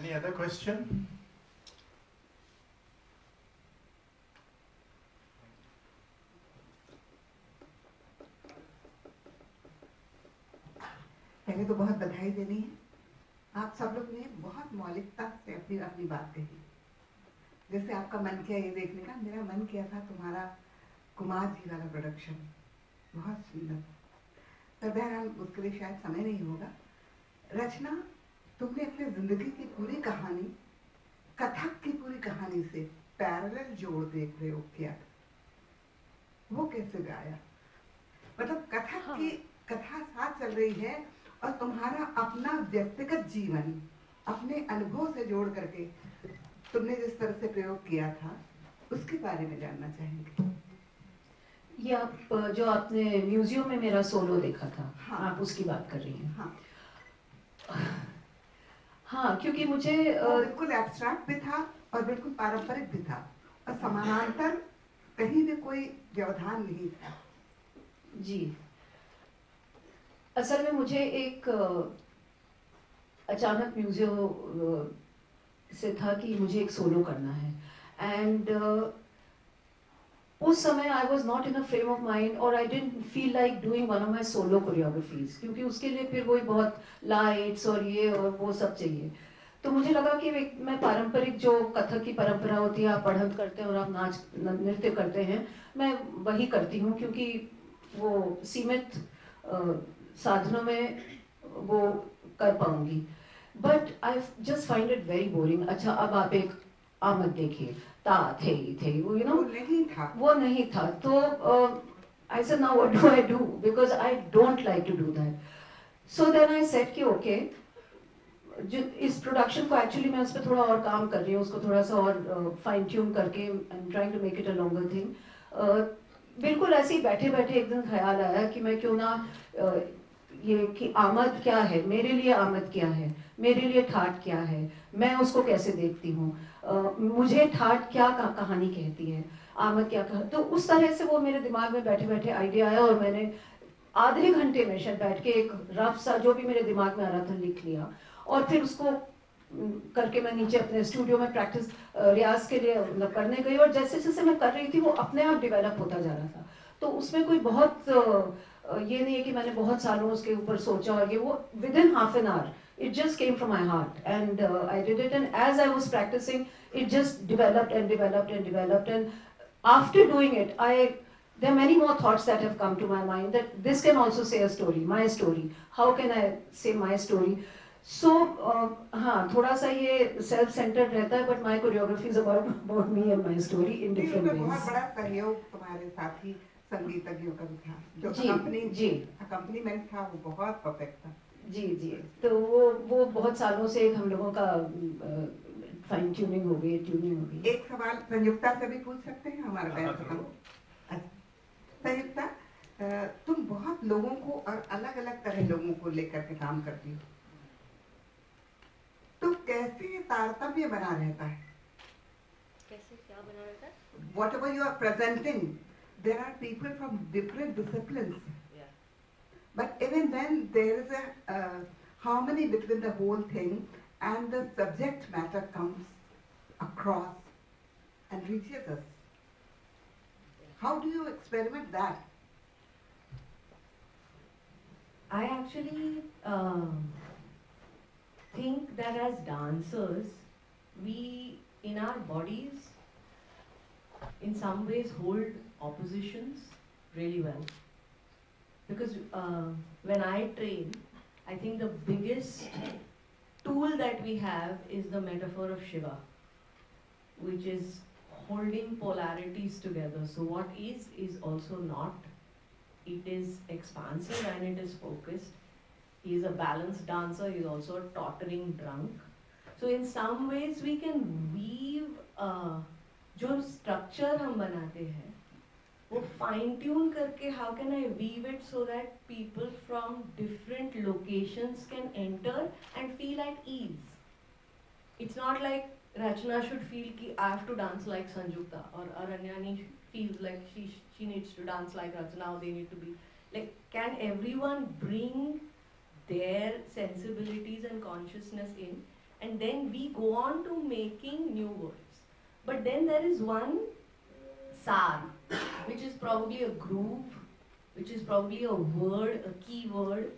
Any other question? पहले तो बहुत बधाई देनी है। आप सब लोग ने बहुत मौलिकता से अपनी अपनी बात कही। जैसे आपका मन किया ये देखने का, मेरा मन किया था तुम्हारा कुमार जी वाला प्रोडक्शन, बहुत सुंदर। पर बहरहाल उसके लिए शायद समय नहीं होगा। रचना, तुमने अपनी जिंदगी की पूरी कहानी कथक की पूरी कहानी से पैरेलल जोड़ दे प्रयोग किया। वो कैसे गाया? मतलब कथक की कथा साथ चल रही है और तुम्हारा अपना व्यक्तिगत जीवन अपने अनुभव से जोड़ करके तुमने जिस तरह से प्रयोग किया था उसके बारे में जानना चाहेंगे। ये आप जो आपने म्यूजियम में मेरा सोलो देखा था, हाँ। आप उसकी बात कर रही हैं। हाँ, हाँ, क्योंकि मुझे वो बिल्कुल एब्स्ट्रैक्ट भी था और बिल्कुल पारंपरिक भी था और समानांतर कहीं भी कोई व्यवधान नहीं था। जी, असल में मुझे एक अचानक म्यूजियम से था कि मुझे एक सोलो करना है एंड उस समय I was not in a frame of mind और I didn't feel like doing one of my solo choreographies, क्योंकि उसके लिए फिर वही बहुत लाइट्स और ये और वो सब चाहिए। तो मुझे लगा कि मैं पारंपरिक जो कथक की परंपरा होती है, आप पढ़त करते हैं और आप नाच नृत्य करते हैं, मैं वही करती हूँ, क्योंकि वो सीमित साधनों में वो कर पाऊंगी। But I just find it very boring. अच्छा, अब आप एक आमद देखिए, ता थे वो, यू नो, वो नहीं था। तो I said now what do I do, because I don't like to do that. So then I said कि ओके, इस प्रोडक्शन को एक्चुअली मैं उस पर थोड़ा और काम कर रही हूँ, उसको थोड़ा सा और फाइन ट्यून करके I am trying to make it a longer thing. बिल्कुल ऐसे ही बैठे बैठे एक दिन ख्याल आया कि मैं क्यों ना ये कि आमद क्या है, मेरे लिए आमद क्या है, मेरे लिए ठाट क्या है, मैं उसको कैसे देखती हूँ, मुझे ठाट क्या कहानी कहती है, आमद क्या कहा। तो उस तरह से वो मेरे दिमाग में बैठे बैठे आइडिया आया और मैंने आधे घंटे में शायद बैठ के एक रफ सा जो भी मेरे दिमाग में आ रहा था लिख लिया और फिर उसको करके मैं नीचे अपने स्टूडियो में प्रैक्टिस रियाज के लिए मतलब करने गई और जैसे जैसे मैं कर रही थी वो अपने आप डेवलप होता जा रहा था। तो उसमें कोई बहुत ये नहीं है कि मैंने बहुत सालों उसके ऊपर सोचा और ये वो with in half an hour it just came from my heart and I did it, and as I was practicing it just developed and developed and developed, and after doing it there are many more thoughts that have come to my mind that this can also say a story, my story, how can I say my story. So हाँ, थोड़ा सा ये self centered रहता है, but my choreography is about me and my story in different ways. बहुत बड़ा सहयोग तुम्हारे साथी संगीतज्ञों का भी था, जो अकम्पनीमेंट था वो बहुत परफेक्ट था। जी जी, तो वो बहुत सालों से एक हम लोगों का फाइन ट्यूनिंग हो गई, ट्यूनिंग हो गई। एक सवाल संयुक्ता से भी पूछ सकते हैं, हमारा बैच खत्म। संयुक्ता, तुम बहुत लोगों को और अलग अलग तरह लोगों को लेकर के काम करती हो, तो कैसे तारतम्य बना रहता है? कैसे क्या बना रहता है? Whatever you are presenting, there are people from different disciplines. But even then, there is a harmony between the whole thing, and the subject matter comes across and reaches us. How do you experiment that? I actually think that as dancers, we, in our bodies, in some ways hold oppositions really well. Because when I train, I think the biggest tool that we have is the metaphor of Shiva, which is holding polarities together. So what is also not. It is expansive and it is focused. He is a balanced dancer, he is also a tottering drunk. So in some ways we can weave जो structure हम बनाते हैं वो fine tune करके how can I weave it so that people from different locations can enter and feel at ease. It's not like Rachana should feel कि I have to dance like Sanjukta, or Aranyani feels like she needs to dance like Rachana, or they need to be like, can everyone bring their sensibilities and consciousness in, and then we go on to making new words. But then there is one sar, which is probably a groove, which is probably a word, a key word,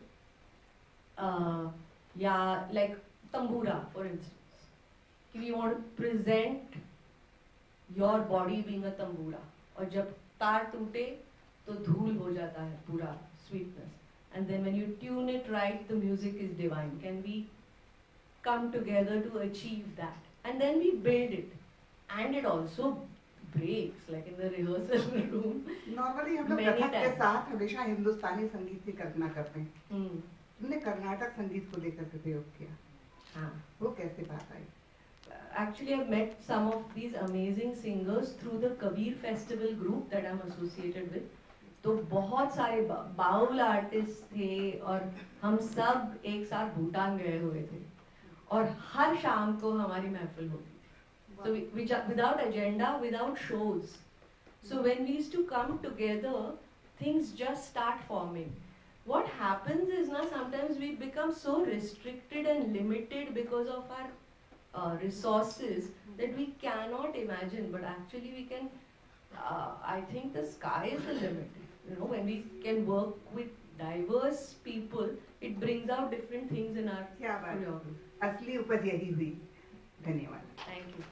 yeah, like tambura, for instance. If you want to present your body being a tambura, और जब तार टूटे तो धूल हो जाता है पूरा sweetness, and then when you tune it right, the music is divine. Can we come together to achieve that? And then we build it, and it also breaks, like in the rehearsal room. Normally हम लोग Many Kathak के times. साथ हमेशा हिंदुस्तानी संगीत की कल्पना करते हैं. Hmm. तुमने कर्नाटक संगीत को लेकर के प्रयोग किया, हाँ. वो कैसे बात आई? Actually, I've met some of these amazing singers through the Kabir Festival group that I'm associated with. तो बहुत सारे बाउल आर्टिस्ट थे और हम सब एक साथ भूटान गए हुए थे और हर शाम को हमारी महफिल होती थी. So without agenda, without shows. So when we used to come together, things just start forming. What happens is now sometimes we become so restricted and limited because of our resources that we cannot imagine, but actually we can, I think the sky is the limit. You know, when we can work with diverse people, it brings out different things in our क्या बात? choreography. असली उपज यही हुई. धन्यवाद. Thank you.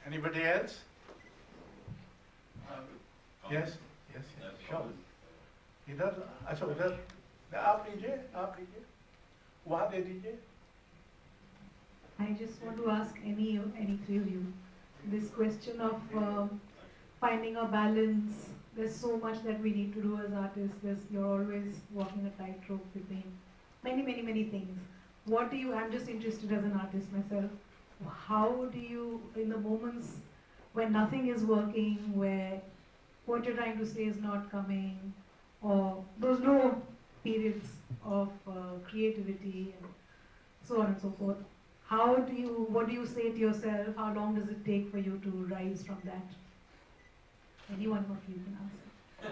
Anybody else? Yes, yes, yes, sure. इधर, अच्छा उधर, आप लीजिए, वहाँ दे दीजिए. I just want to ask any three of you this question of finding a balance. There's so much that we need to do as artists. You're always walking a tightrope between many things. What do you? I'm just interested as an artist myself. How do you, in the moments when nothing is working, where what you're trying to say is not coming, or those low periods of creativity and so on and so forth? What do you say to yourself? How long does it take for you to rise from that? Any one of you can answer.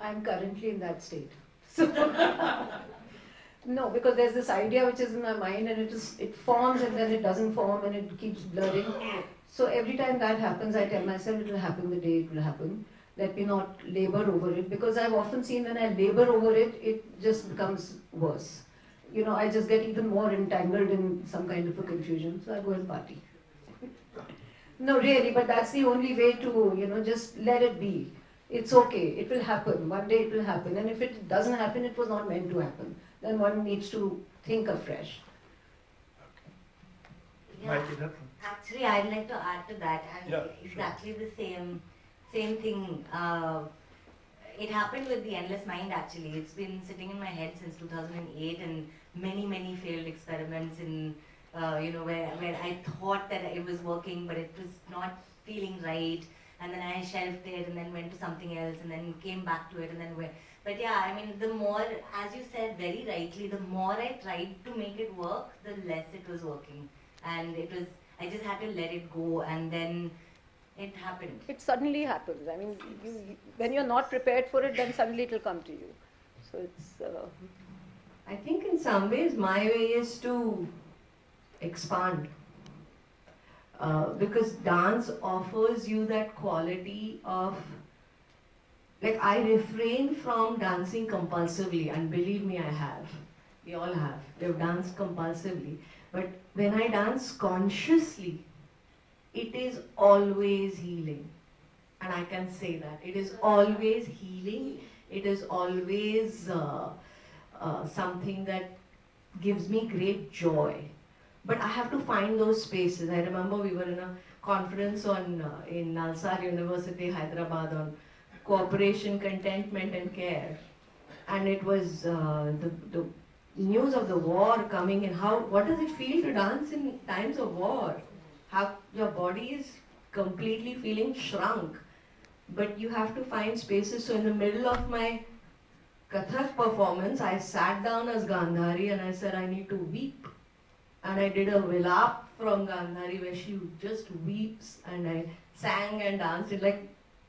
I'm currently in that state. So no, because there's this idea which is in my mind and it forms and then it doesn't form and it keeps blurring. So every time that happens, I tell myself it will happen the day it will happen. Let me not labor over it, because I've often seen when I labor over it, it just becomes worse. You know, I just get even more entangled in some kind of a confusion, so I go and party. No, really, but that's the only way to, you know, just let it be. It's okay, it will happen, one day it will happen, and if it doesn't happen, it was not meant to happen. Then one needs to think afresh. Yeah. Actually, I'd like to add to that, and Yeah, exactly the same thing. It happened with the Endless Mind actually. It's been sitting in my head since 2008, and many failed experiments in where I thought that it was working, but it was not feeling right, and then I shelved it and then went to something else and then came back to it and then went. But yeah, I mean, the more, as you said very rightly, the more I tried to make it work, the less it was working, and I just had to let it go, and then it happened. It suddenly happens. I mean, when you're not prepared for it, then suddenly it will come to you. So it's... I think in some ways my way is to expand. Because dance offers you that quality of, like, I refrain from dancing compulsively, and believe me, I have. We all have. We've danced compulsively. But when I dance consciously, it is always healing. And I can say that. It is always healing. It is always something that gives me great joy. But I have to find those spaces. I remember we were in a conference in Nalsar University, Hyderabad, on cooperation, contentment and care. And it was the news of the war coming in. What does it feel to dance in times of war? How your body is completely feeling shrunk. But you have to find spaces. So in the middle of my Kathak performance, I sat down as Gandhari and I said, I need to weep. And I did a vilap from Gandhari where she just weeps, and I sang and danced. It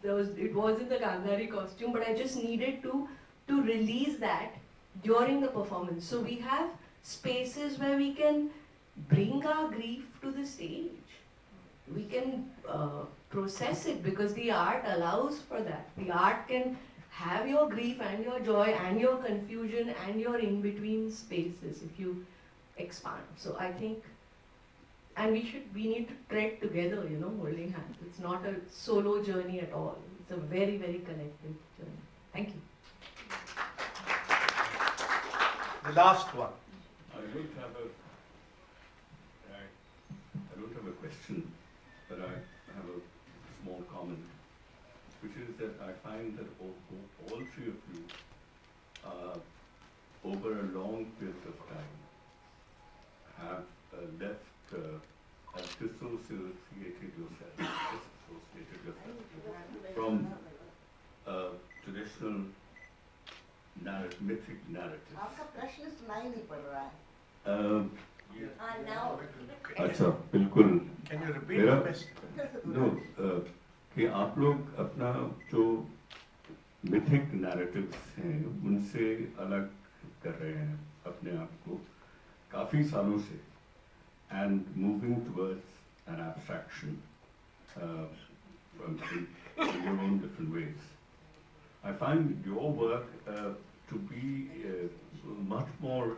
was in the Gandhari costume, but I just needed to release that during the performance. So we have spaces where we can bring our grief to the stage. We can process it because the art allows for that. The art can have your grief and your joy and your confusion and your in-between spaces if you expand. So I think, and we need to tread together, holding hands. It's not a solo journey at all. It's a very collective journey. Thank you. The last one. I don't have question, but I have a small comment, which is that I find that all three of you, over a long period of time, have disassociated yourself from traditional mythic narratives. आपका प्रश्न सुनाई नहीं पड़ रहा है. Now, अच्छा, बिल्कुल. Can you repeat the question? No, कि आप लोग अपना जो mythic narratives हैं, उनसे अलग कर रहे हैं अपने आप को काफी सालों से, and moving towards an abstraction in your own different ways. I find your work to be much more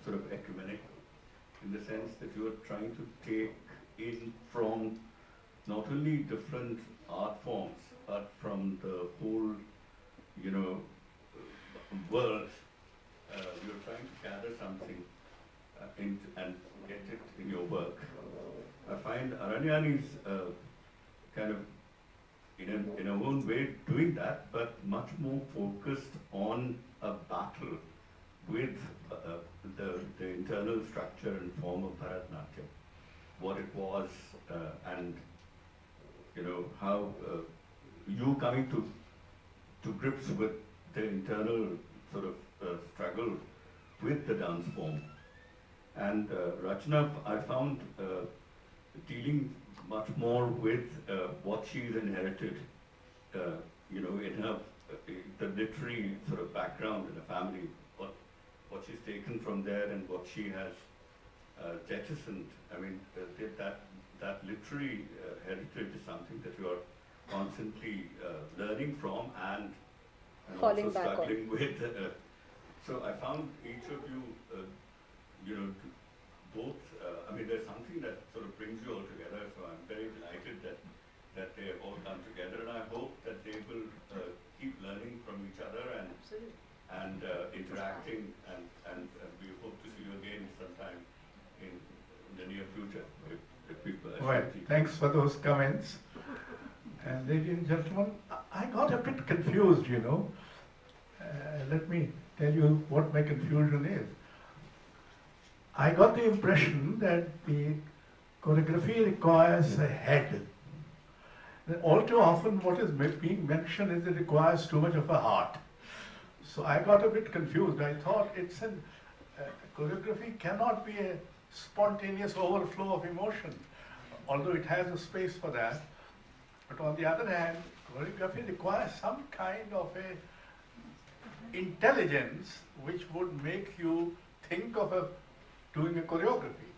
sort of ecumenical, in the sense that you are trying to take in from not only different art forms, but from the whole, world. You're trying to gather something and get it in your work. I find Aranyani's kind of, in a own way, doing that, but much more focused on a battle with the internal structure and form of Bharatanatyam, what it was, and how you coming to grips with the internal sort of struggle with the dance form. And Rachana, I found dealing much more with what she's inherited, in her the literary sort of background in the family, what she's taken from there and what she has jettisoned. I mean, that literary heritage is something that you are constantly learning from and Falling also back struggling with. So I found each of you, both. I mean, there's something that sort of brings you all together. So I'm very delighted that they all come together, and I hope that they will keep learning from each other and interacting, and we hope to see you again sometime in the near future. If people Well, thanks for those comments. And ladies and gentlemen, I got a bit confused, Let me tell you what my confusion is. I got the impression that the choreography requires a head. All too often what is being mentioned is it requires too much of a heart. So I got a bit confused. I thought choreography cannot be a spontaneous overflow of emotion, although it has a space for that. But on the other hand, choreography requires some kind of a intelligence which would make you think of doing a choreography.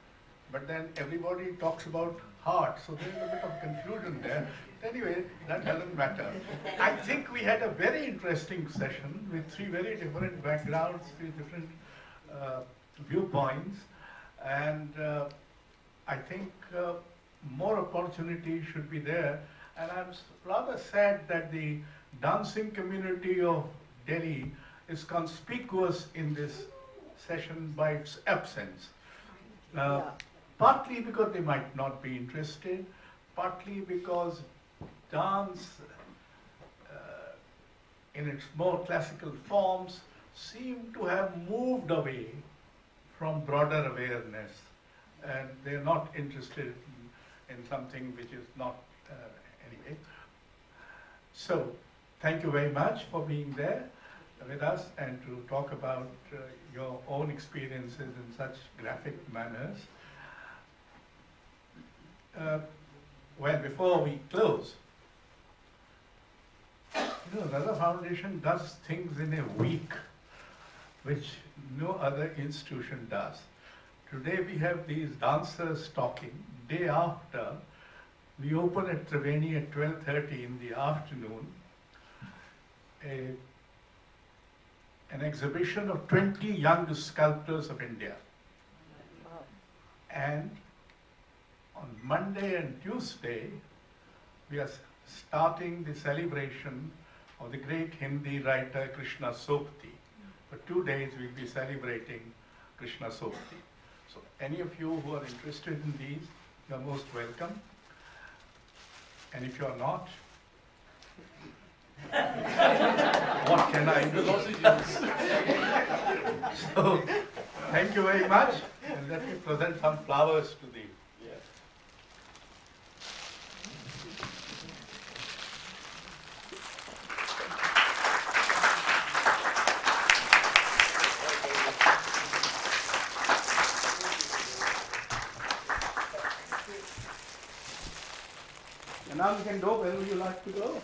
But then everybody talks about heart, so there is a bit of confusion there. But anyway, that doesn't matter. I think we had a very interesting session with three very different backgrounds, three different viewpoints, and I think more opportunity should be there. And I'm rather sad that the dancing community of Delhi is conspicuous in this session by its absence. Partly because they might not be interested, partly because dance in its more classical forms seem to have moved away from broader awareness, and they're not interested in something which is not anyway. So, thank you very much for being there with us and to talk about your own experiences in such graphic manners. Well, before we close, Raza Foundation does things in a week which no other institution does. Today we have these dancers talking. Day after, we open at Triveni at 12:30 in the afternoon an exhibition of 20 young sculptors of India. And on Monday and Tuesday, we are starting the celebration of the great Hindi writer Krishna Sopti. For 2 days we'll be celebrating Krishna Sopti. So any of you who are interested in these, you're most welcome. And if you're not, what can I do? So, thank you very much, and let me present some flowers to the And now we can go. Where would you like to go?